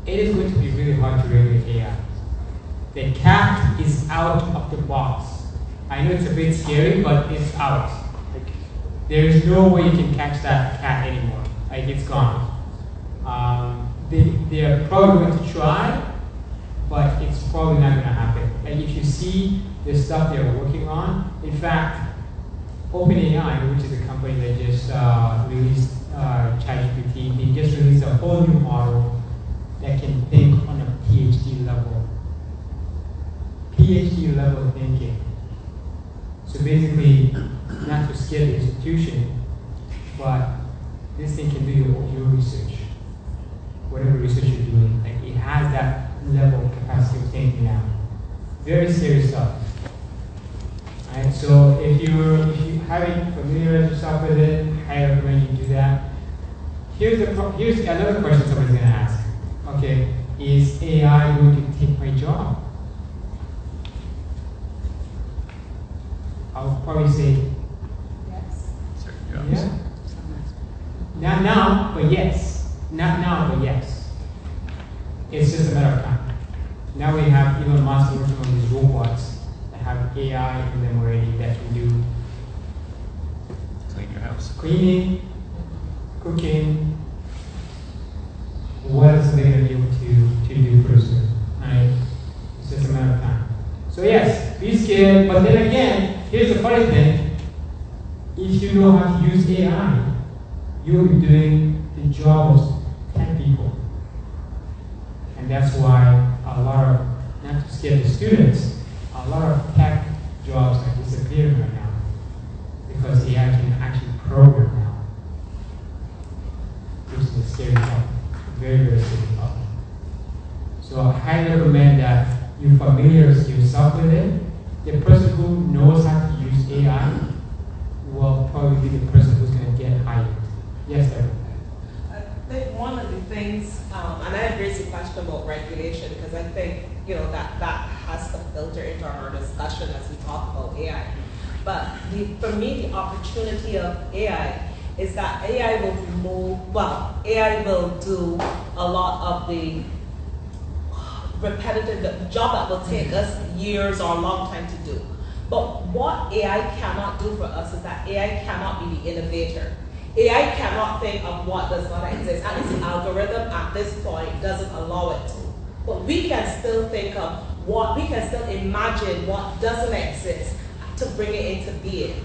It is going to be really hard to regulate AI. The cat is out of the box. I know it's a bit scary, but it's out. There is no way you can catch that cat anymore. Like, it's gone. They are probably going to try, but it's probably not going to happen. And if you see the stuff they're working on, in fact, OpenAI, which is a company that just released ChatGPT, they just released a whole new model that can think on a PhD level. PhD level thinking. So basically, not to scare the institution, but this thing can do your research. Whatever research you're doing, like, it has that level of capacity of thinking now. Very serious stuff. Alright, so if you haven't familiarized yourself with it, I recommend you do that. Here's another question somebody's gonna ask. Okay, is AI going to take my job? I'll probably say Yes. Certain jobs. yeah. Not now, but yes. Not now, but yes. It's just a matter of time. Now we have Elon Musk working on these robots that have AI in them already that can do Clean your house. cleaning, cooking. What else are they going to be able to do pretty soon? Right? It's just a matter of time. So yes, be scared, but then again, here's the funny thing. If you know how to use AI, you'll be doing the job of 10 people. And that's why a lot of, not to scare the students, a lot of tech jobs are disappearing right now. Because AI can actually program now. Which is a scary thought. Very, very scary thought. So I highly recommend that you familiarize yourself with it. The person who knows how to use AI will probably be the person who's going to get hired. Yes, sir. I think one of the things, and I embrace the question about regulation, because I think, that has to filter into our discussion as we talk about AI. But for me, the opportunity of AI is that AI will do a lot of the repetitive job that will take us years or a long time to do. But what AI cannot do for us is that AI cannot be the innovator. AI cannot think of what does not exist, and its algorithm at this point doesn't allow it to. But we can still think of we can still imagine what doesn't exist to bring it into being.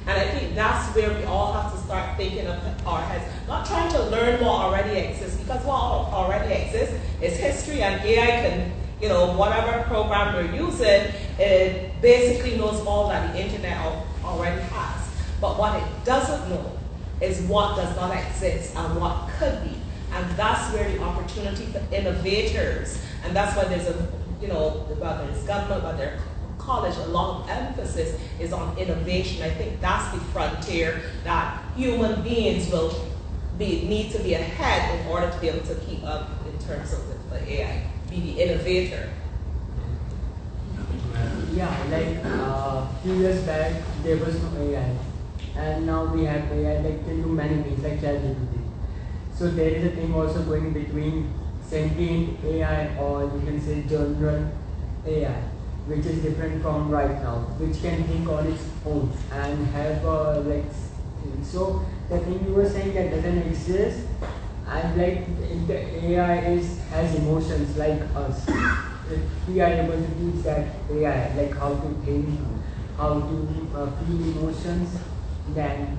And I think that's where we all have to start thinking of our heads, not trying to learn what already exists, because what already exists is history, and AI can, whatever program we're using, it basically knows all that the internet already has. But what it doesn't know is what does not exist and what could be. And that's where the opportunity for innovators, and that's why there's whether it's government, whether college, a lot of emphasis is on innovation. I think that's the frontier that human beings need to be ahead in order to be able to keep up in terms of the AI, be the innovator. Yeah, like few years back there was no AI, and now we have AI like can do many things like ChatGPT. So there is a thing also going between sentient AI or you can say general AI, which is different from right now, which can think on its own and have so the thing you were saying that doesn't exist, and like the AI has emotions like us. If we are able to teach that AI like how to think, how to feel emotions, then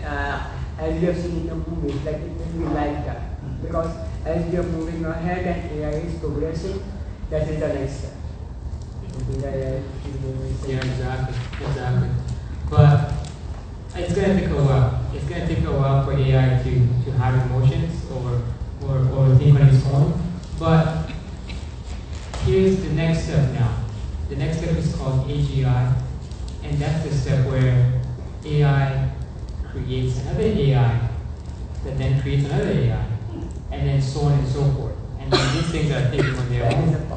as we have seen in the movies, like it will be like that. Because as we are moving ahead and AI is progressing, that is the next step. Yeah, exactly. But it's going to take a while. It's going to take a while for AI to have emotions or think on its own. But here's the next step now. The next step is called AGI, and that's the step where AI creates another AI that then creates another AI, and then so on and so forth. And then these things are thinking on their own.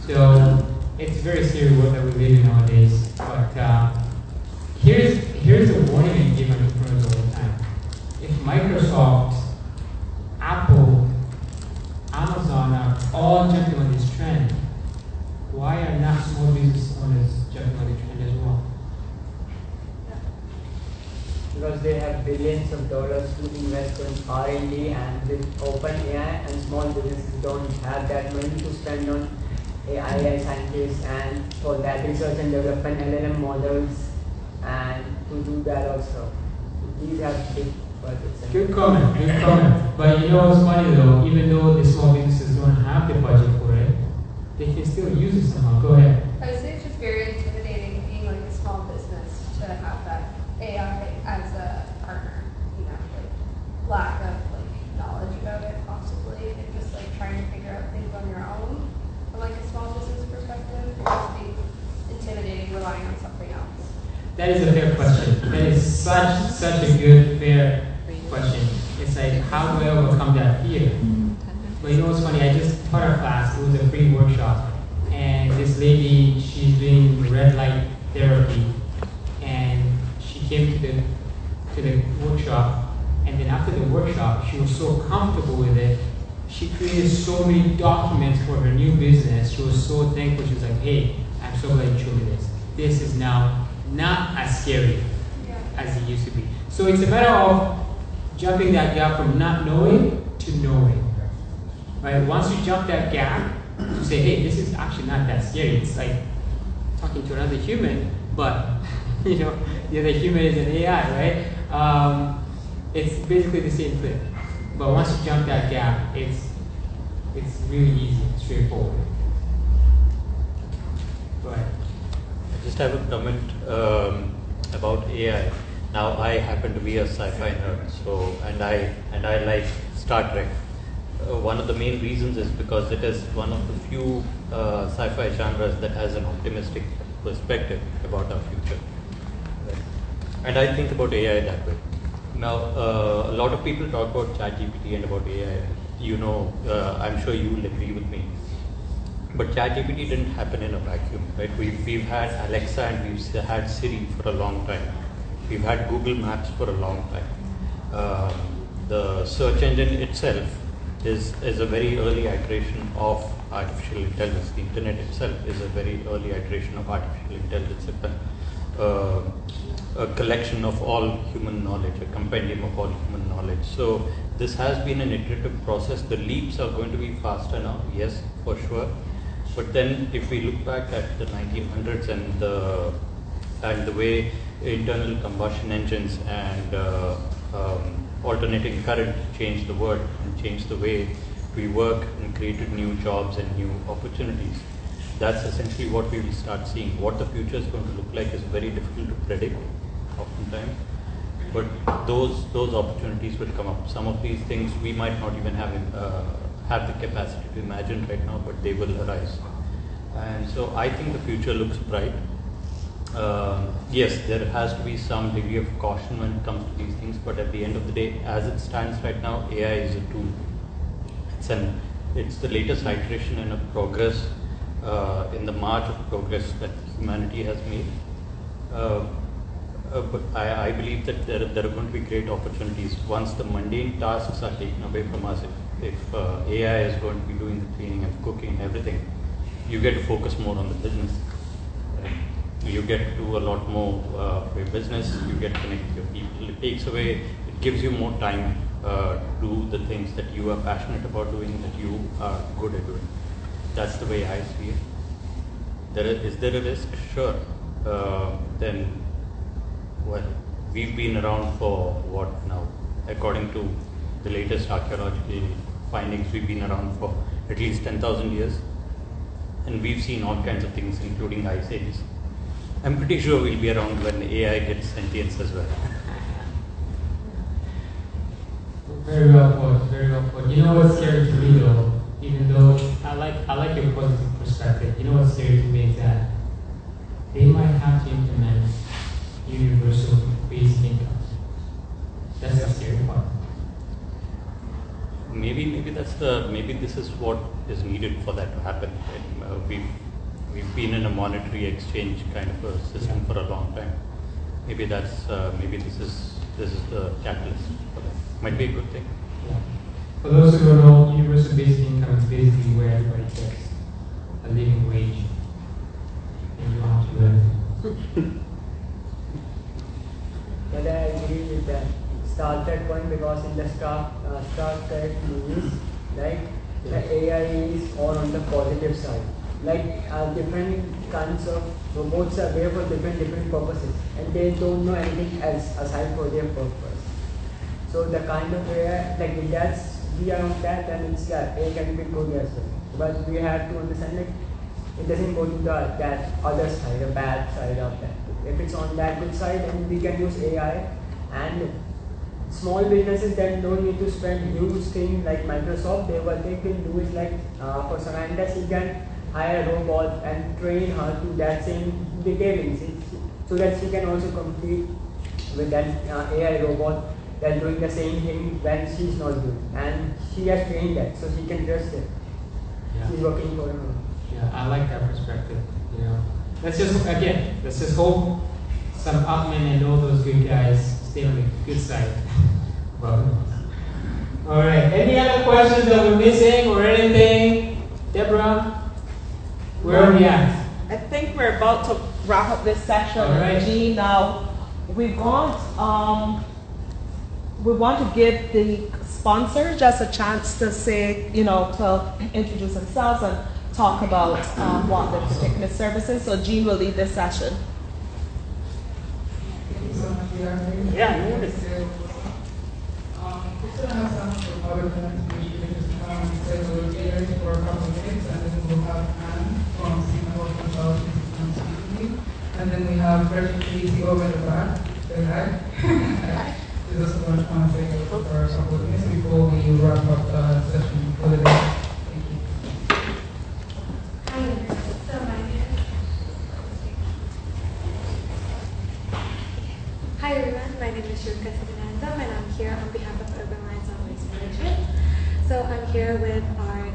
So it's very serious world that we live in nowadays. But here's the warning I give entrepreneurs all the time. If Microsoft, Apple, Amazon are all jumping on this trend, why are not small business owners jumping on the trend as well? Because they have billions of dollars to invest in R&D, and with open AI, and small businesses don't have that money to spend on AI scientists and for that research and development LLM models, and to do that also. These have big budgets. Good comment. But you know what's funny though? Even though the small businesses don't have the budget for it, they can still use it somehow. Go ahead. I would say it's just very intimidating being like a small business to have that AI as a partner, like lack of knowledge about it possibly, and just trying to figure out things on your own from a small business perspective. It must be intimidating relying on something else. That is a fair question. That is such a good, fair question. It's like, how do I overcome that fear? But you know what's funny? I just taught a class. It was a free workshop, and this lady, she's doing red light therapy, and she came to the workshop, and then after the workshop, she was so comfortable with it. She created so many documents for her new business. She was so thankful. She was like, "Hey, I'm so glad you showed me this. This is now not as scary as it used to be." So it's a matter of jumping that gap from not knowing to knowing. Right? Once you jump that gap, you say, "Hey, this is actually not that scary." It's like talking to another human, but the other human is an AI, right? It's basically the same thing. But once you jump that gap, it's really easy, straightforward. Go ahead. I just have a comment about AI. Now I happen to be a sci-fi nerd, so and I like Star Trek. One of the main reasons is because it is one of the few sci-fi genres that has an optimistic perspective about our future. Right? And I think about AI that way. Now, a lot of people talk about ChatGPT and about AI. I'm sure you will agree with me. But ChatGPT didn't happen in a vacuum, right? We've had Alexa and we've had Siri for a long time. We've had Google Maps for a long time. The search engine itself is a very early iteration of artificial intelligence. The internet itself is a very early iteration of artificial intelligence. A collection of all human knowledge, a compendium of all human knowledge. So this has been an iterative process. The leaps are going to be faster now, yes, for sure. But then if we look back at the 1900s and the and the way internal combustion engines and alternating current changed the world and changed the way we work and created new jobs and new opportunities. That's essentially what we will start seeing. What the future is going to look like is very difficult to predict oftentimes, but those opportunities will come up. Some of these things we might not even have the capacity to imagine right now, but they will arise. And so I think the future looks bright. Yes, there has to be some degree of caution when it comes to these things, but at the end of the day, as it stands right now, AI is a tool. It's the latest iteration in a progress, in the march of progress that humanity has made. But I believe that there are going to be great opportunities once the mundane tasks are taken away from us. If AI is going to be doing the cleaning and cooking and everything, you get to focus more on the business. You get to do a lot more for your business, you get to connect with your people. It gives you more time to do the things that you are passionate about doing, that you are good at doing. That's the way I see it. Is there a risk? Sure. Then, well, we've been around for what now? According to the latest archaeological findings, we've been around for at least 10,000 years. And we've seen all kinds of things, including ice ages. I'm pretty sure we'll be around when AI gets sentience as well. Very well put, very well put. You know what's scary to me though, even though I like your positive perspective, you know what's scary to me is that they might have to implement universal basic incomes. That's the scary part. Maybe this is what is needed for that to happen. We've been in a monetary exchange kind of a system for a long time. Maybe this is the catalyst for that. Might be a good thing. Yeah. For those who don't know, universal basic income is basically where everybody gets a living wage and you don't have to do anything. But I agree with that started point, because in the Star Trek movies, like the AI is all on the positive side. Like different kinds of robots are there for different purposes, and they don't know anything else aside for their purpose. So the kind of AI, like if that's beyond that, then it's that AI can be good as well. But we have to understand, like it doesn't go to that other side, the bad side of that. If it's on that good side, then we can use AI. And small businesses that don't need to spend huge things like Microsoft, what they can do is like for scientists, you can hire a robot and train her to that same detailings, so that she can also compete with that AI robot that's doing the same thing when she's not doing. And she has trained that, so she can trust it. Yeah. She's working for her. Yeah, I like that perspective. You know, let's just hope some admin and all those good guys stay on the good side. Well, all right. Any other questions that we're missing or anything, Deborah? Where are we at? I think we're about to wrap up this session. All right. Gene, now we want to give the sponsors just a chance to say, to introduce themselves and talk about what the particular services. So Gene will lead this session. Thank you so much for having me. Yeah, you We're going to have some other things we just say we'll be here for a couple of minutes, and then we'll have Anne from Singapore Consulting speaking. And then we have Reggie Casey over the back. Say hi. She just want to say for a couple of minutes before we wrap up the session for the day. Thank you. Hi everyone, my name is Shurka Sivanandam and I'm here on behalf of Urban Alliance on Waste Management. So I'm here with our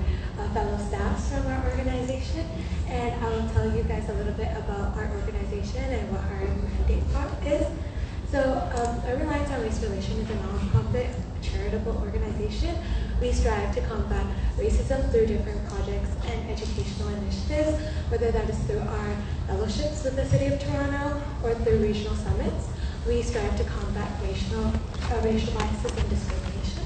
fellow staffs from our organization, and I will tell you guys a little bit about our organization and what our mandate is. So Urban Alliance on Race Relations is a non-profit charitable organization. We strive to combat racism through different projects and educational initiatives, whether that is through our fellowships with the City of Toronto or through regional summits. We strive to combat racial biases and discrimination.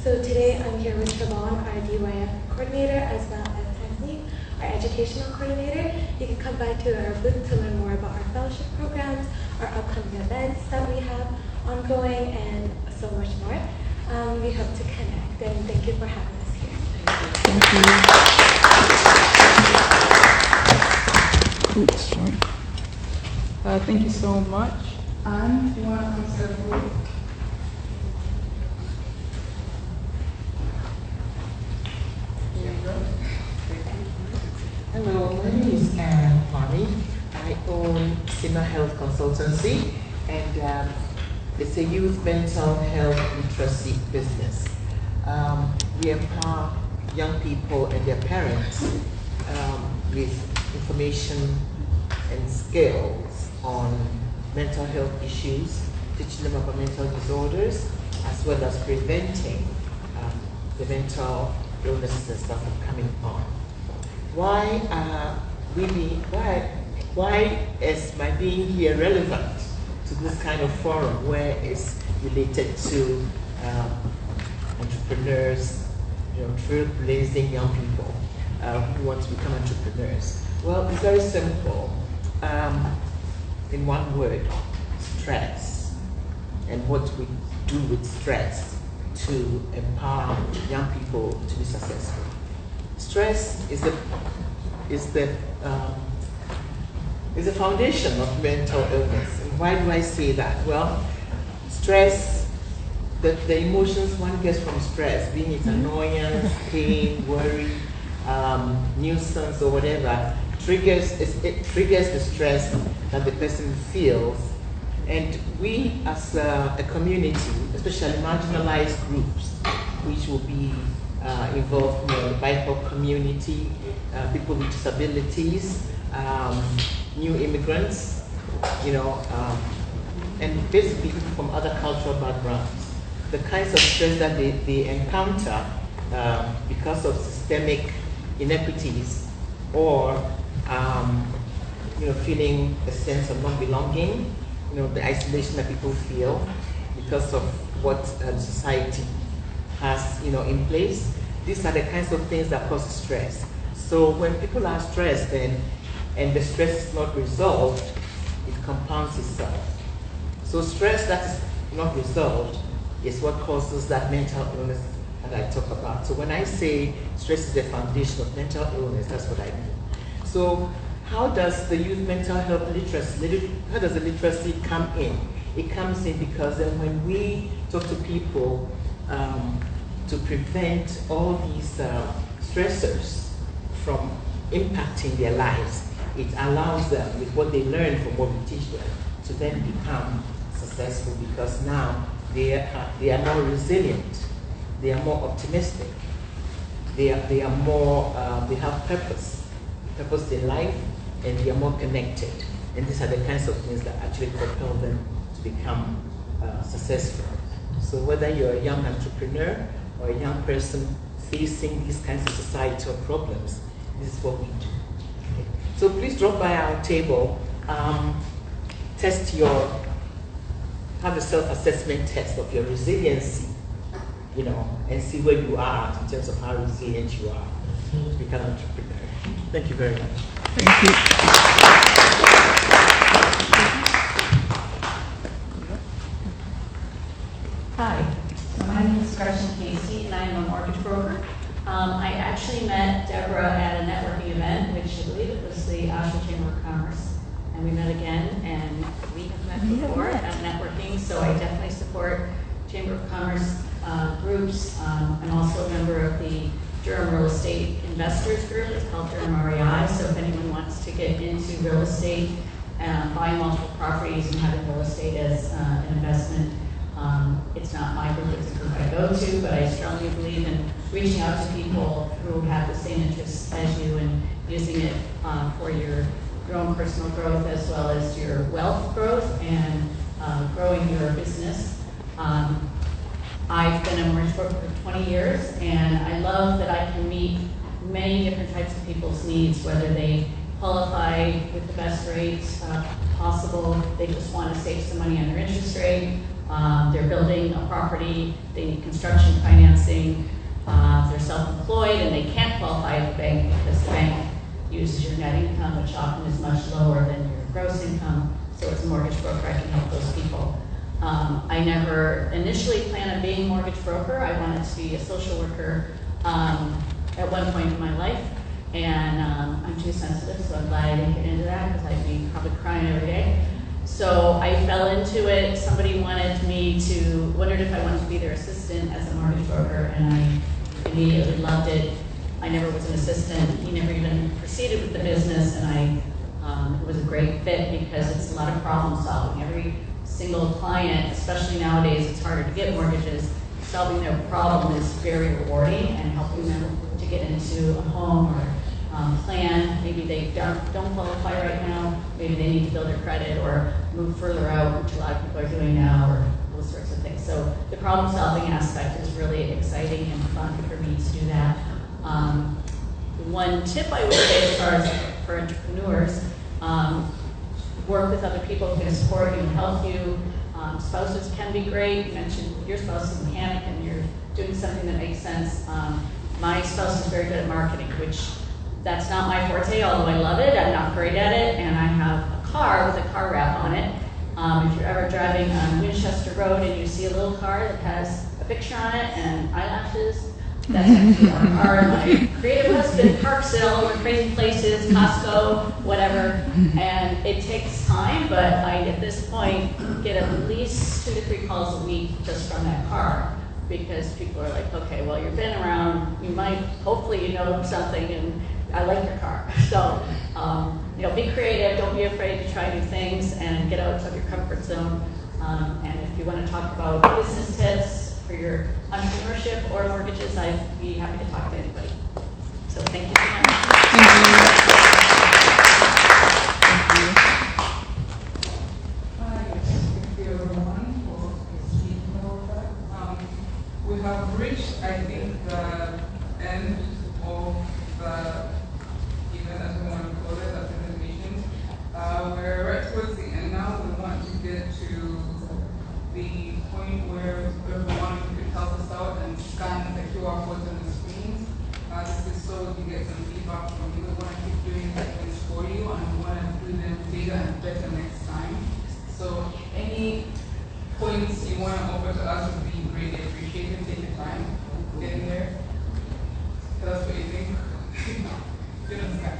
So today I'm here with Siobhan, our DYF coordinator, as well as Tansi, our educational coordinator. You can come by to our booth to learn more about our fellowship programs, our upcoming events that we have ongoing, and so much more. We hope to connect, and thank you for having us here. Thank you so much. And do you want to come step forward? Hello, my name is Kwame. I own Sima Health Consultancy, and it's a youth mental health literacy business. We empower young people and their parents with information and skills on mental health issues, teaching them about mental disorders, as well as preventing the mental illnesses and stuff from coming on. Why is my being here relevant to this kind of forum where it's related to entrepreneurs, trailblazing young people who want to become entrepreneurs? Well, it's very simple. In one word, stress, and what we do with stress to empower young people to be successful. Stress is the foundation of mental illness. And why do I say that? Well, stress, the emotions one gets from stress, being it annoyance, pain, worry, nuisance, or whatever, it triggers the stress that the person feels. And we as a community, especially marginalized groups, which will be involved in the BIPOC community, people with disabilities, new immigrants, and basically people from other cultural backgrounds. The kinds of stress that they encounter because of systemic inequities or feeling a sense of non-belonging, the isolation that people feel because of what society has, in place. These are the kinds of things that cause stress. So when people are stressed and the stress is not resolved, it compounds itself. So stress that is not resolved is what causes that mental illness that I talk about. So when I say stress is the foundation of mental illness, that's what I mean. So how does the youth mental health literacy, how does the literacy come in? It comes in because then when we talk to people to prevent all these stressors from impacting their lives, it allows them, with what they learn from what we teach them, to then become successful because now they are more resilient, they are more optimistic, they are more, they have purpose in life, and they are more connected. And these are the kinds of things that actually propel them to become successful. So whether you're a young entrepreneur or a young person facing these kinds of societal problems, this is what we do. Okay. So please drop by our table, have a self-assessment test of your resiliency, and see where you are in terms of how resilient you are to become an entrepreneur. Thank you very much. Thank you. Hi, so my name is Carson Casey, and I am a mortgage broker. I actually met Deborah at a networking event, which I believe it was the Oshawa Chamber of Commerce, and we met again, and we have met before at networking, so I definitely support Chamber of Commerce groups. I'm also a member of the Durham Real Estate Investors Group. It's called Durham REI, so if anyone wants to get into real estate, buying multiple properties and having real estate as an investment, it's not my group, it's a group I go to, but I strongly believe in reaching out to people who have the same interests as you and using it for your own personal growth as well as your wealth growth and growing your business. I've been a mortgage broker for 20 years, and I love that I can meet many different types of people's needs, whether they qualify with the best rates possible, they just want to save some money on their interest rate, they're building a property, they need construction financing, they're self-employed and they can't qualify at the bank because the bank, uses your net income, which often is much lower than your gross income. So as a mortgage broker, I can help those people. I never initially planned on being a mortgage broker. I wanted to be a social worker at one point in my life. And I'm too sensitive, so I'm glad I didn't get into that because I'd be probably crying every day. So I fell into it. Somebody wondered if I wanted to be their assistant as a mortgage broker, and I immediately loved it. I never was an assistant. He never even proceeded with the business, and it was a great fit because it's a lot of problem solving. Every single client, especially nowadays, it's harder to get mortgages. Solving their problem is very rewarding, and helping them to get into a home or plan. Maybe they don't qualify right now. Maybe they need to build their credit or move further out, which a lot of people are doing now, or those sorts of things. So the problem-solving aspect is really exciting and fun for me to do that. One tip I would say as far as for entrepreneurs, work with other people who can support you and help you. Spouses can be great. You mentioned your spouse is a mechanic and you're doing something that makes sense. My spouse is very good at marketing, which that's not my forte, although I love it. I'm not great at it, and I have a car with a car wrap on it. If you're ever driving on Winchester Road and you see a little car that has a picture on it and eyelashes, that's actually our car. And my creative husband parks it all over crazy places, Costco, whatever. And it takes time, but I, at this point, get at least 2 to 3 calls a week just from that car. Because people are like, okay, well, you've been around, hopefully you know something, and I like your car. So, be creative, don't be afraid to try new things, and get out of your comfort zone. And if you want to talk about business tips for your entrepreneurship or mortgages, I'd be happy to talk to anybody. So thank you so much. We have reached, I think, the end of the event, as we want to call it, the presentation. We're right towards the end now. We want to get to the point where everyone could help us out and scan the QR codes on the screens. This is so we get some feedback from you. We want to keep doing things for you, and we want to do them bigger and better next time. So any points you want to offer to us would be greatly appreciated. Take your time getting there. Tell us what you think. Get us back.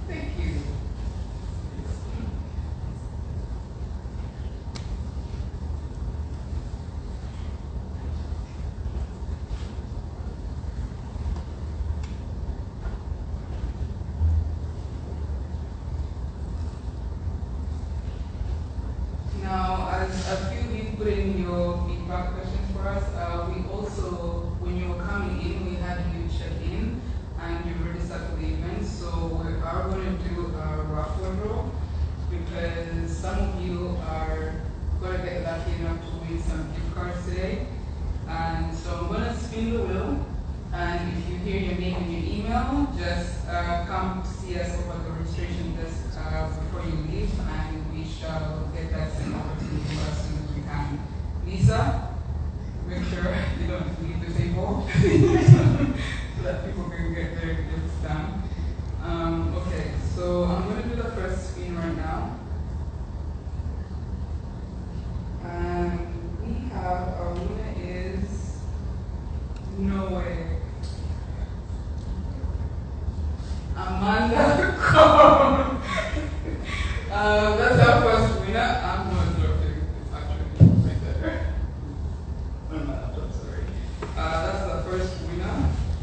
Thank you. Now, as a few of you put in your feedback questions for us, we also, when you were coming in, we had you check in and you registered for the event. So we are going to do a raffle draw because some of you are going to get lucky enough to win some gift cards today. And so I'm going to spin the wheel. And if you hear your name and your email, just come see us over the registration desk before you leave, and we shall get that sent over to you as soon as we can. Lisa, make sure you don't leave the table so that people can get their gifts done. Okay, so I'm going to do the first screen right now. And we have our winner is no way. Amanda Cohn. That's our first winner. I'm not joking. It's actually right there. On my laptop, sorry. That's the first winner.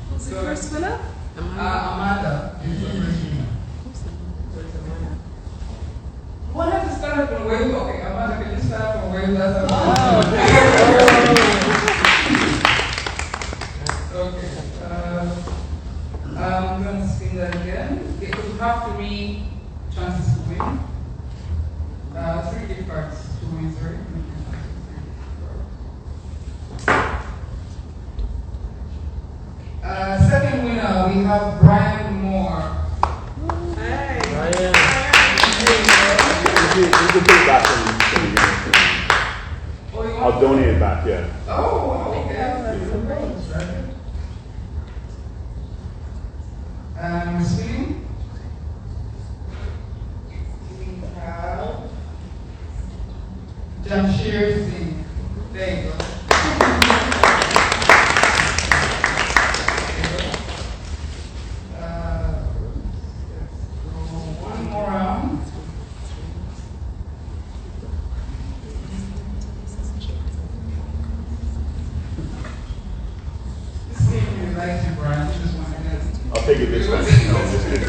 Who's the first winner? Amanda is the first winner. One has to stand up and wave. Okay, Amanda, can you stand up and wave? That's okay. I'm going to spin that again. You have 3 chances to win. 3 gift cards to win, sorry. Second winner, we have Brian Moore. Hey. Brian. You can put it back in the game. I'll donate it back, yeah. Oh, okay. We're spinning.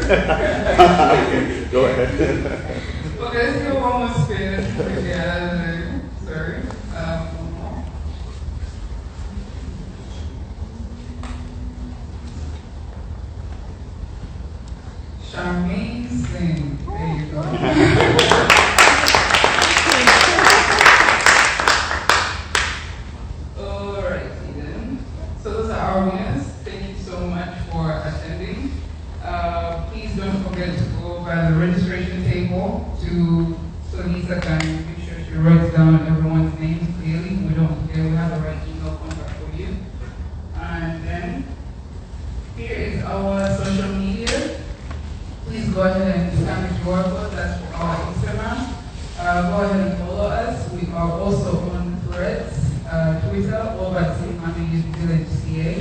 Okay, go ahead. Okay, let's do one more spin. Yeah, sorry. Charmaine Singh. There you go. Alrighty then. So those are our winners. Thank you so much for attending. Please don't forget to go by the registration table so Lisa can make sure she writes down everyone's name clearly. We have the right email contact for you. And then here is our social media. Please go ahead and scan the QR code. That's for our Instagram. Go ahead and follow us. We are also on Threads, Twitter, all by the same handle, VillageCA.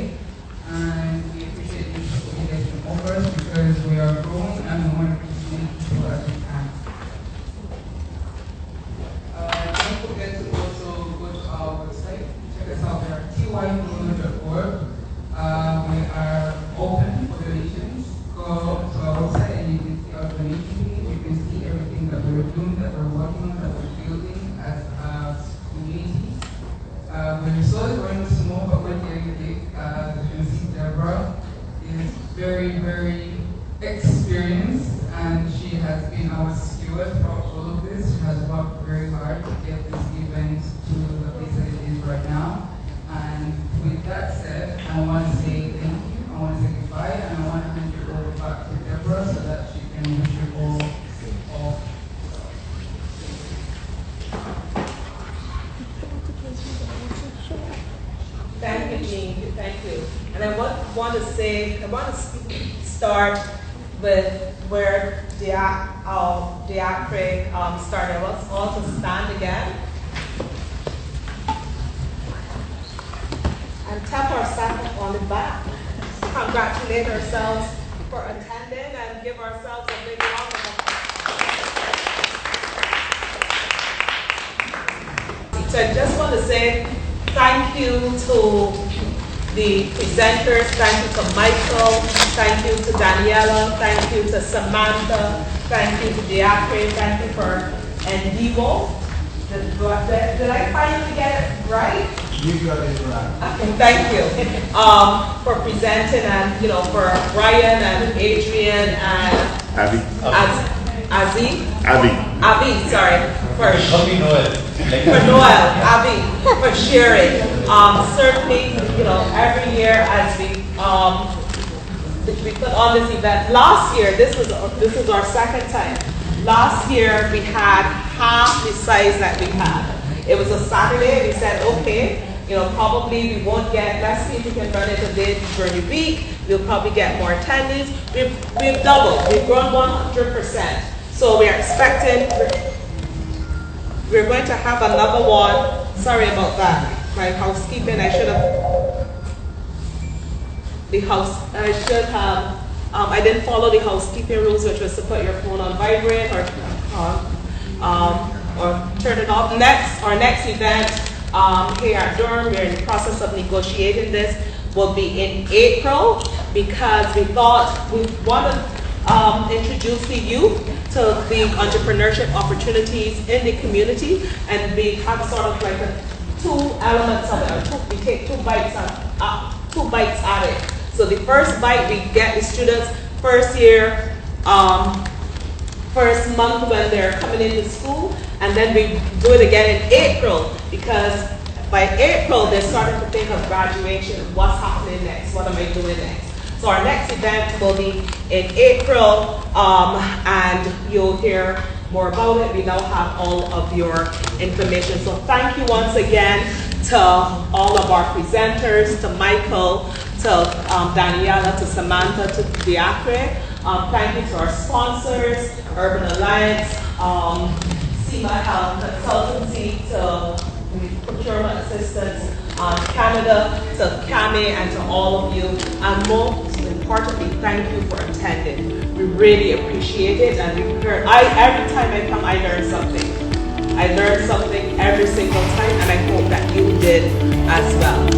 And we appreciate you for you guys to offer us because we are growing and we want to reach as many people as we can. Don't forget to also go to our website. Check us out there at typolo.org. We are open for donations. Go to our website and you can see our donation page. You can see everything that we're doing, that we're working on, that we're building as a community. We're slowly going small, but we're getting big. As you can see, Deborah is very, very experienced, and she has been our steward for all of this. She has worked very hard to get this event to the place that it is right now. And with that said, I want to say thank you. I want to say goodbye, and I want to hand you over back to Deborah so that she can wish you all off. Thank you, Jean. Thank you. And I want to start with where Diacre started. Let's all to stand again. And tap ourselves on the back. Congratulate ourselves for attending and give ourselves a big round of applause. So I just want to say thank you to the presenters, thank you to Michael, thank you to Daniela, thank you to Samantha, thank you to Diacre, thank you for Endivo. Did I finally get it right? You got it right. Okay, thank you for presenting, and for Brian and Adrian and Abby. Abby, sorry. For Noel, Abby, for sharing. Certainly, every year as we put on this event. Last year, this is our second time. Last year we had half the size that we had. It was a Saturday. We said, okay, probably we won't get. Let's see if we can run it a day during the week. We'll probably get more attendees. We've doubled. We've grown 100%. So we're expecting. We're going to have another one. Sorry about that. My housekeeping. I should have. I didn't follow the housekeeping rules, which was to put your phone on vibrate or turn it off. Our next event here at Durham, we're in the process of negotiating this, will be in April, because we thought we want to introduce the youth to the entrepreneurship opportunities in the community, and we have sort of like two elements of it. We take two bites at it. So the first bite, we get the students first year, first month when they're coming into school, and then we do it again in April, because by April they're starting to think of graduation. What's happening next? What am I doing next? So our next event will be in April, and you'll hear more about it. We now have all of your information. So thank you once again to all of our presenters, to Michael, to Daniela, to Samantha, to Diacre. Thank you to our sponsors, Urban Alliance, SEMA Health Consultancy, to procurement assistance, Canada, to CAME, and to all of you. And most importantly, thank you for attending. We really appreciate it, and every time I come, I learn something. I learn something every single time, and I hope that you did as well.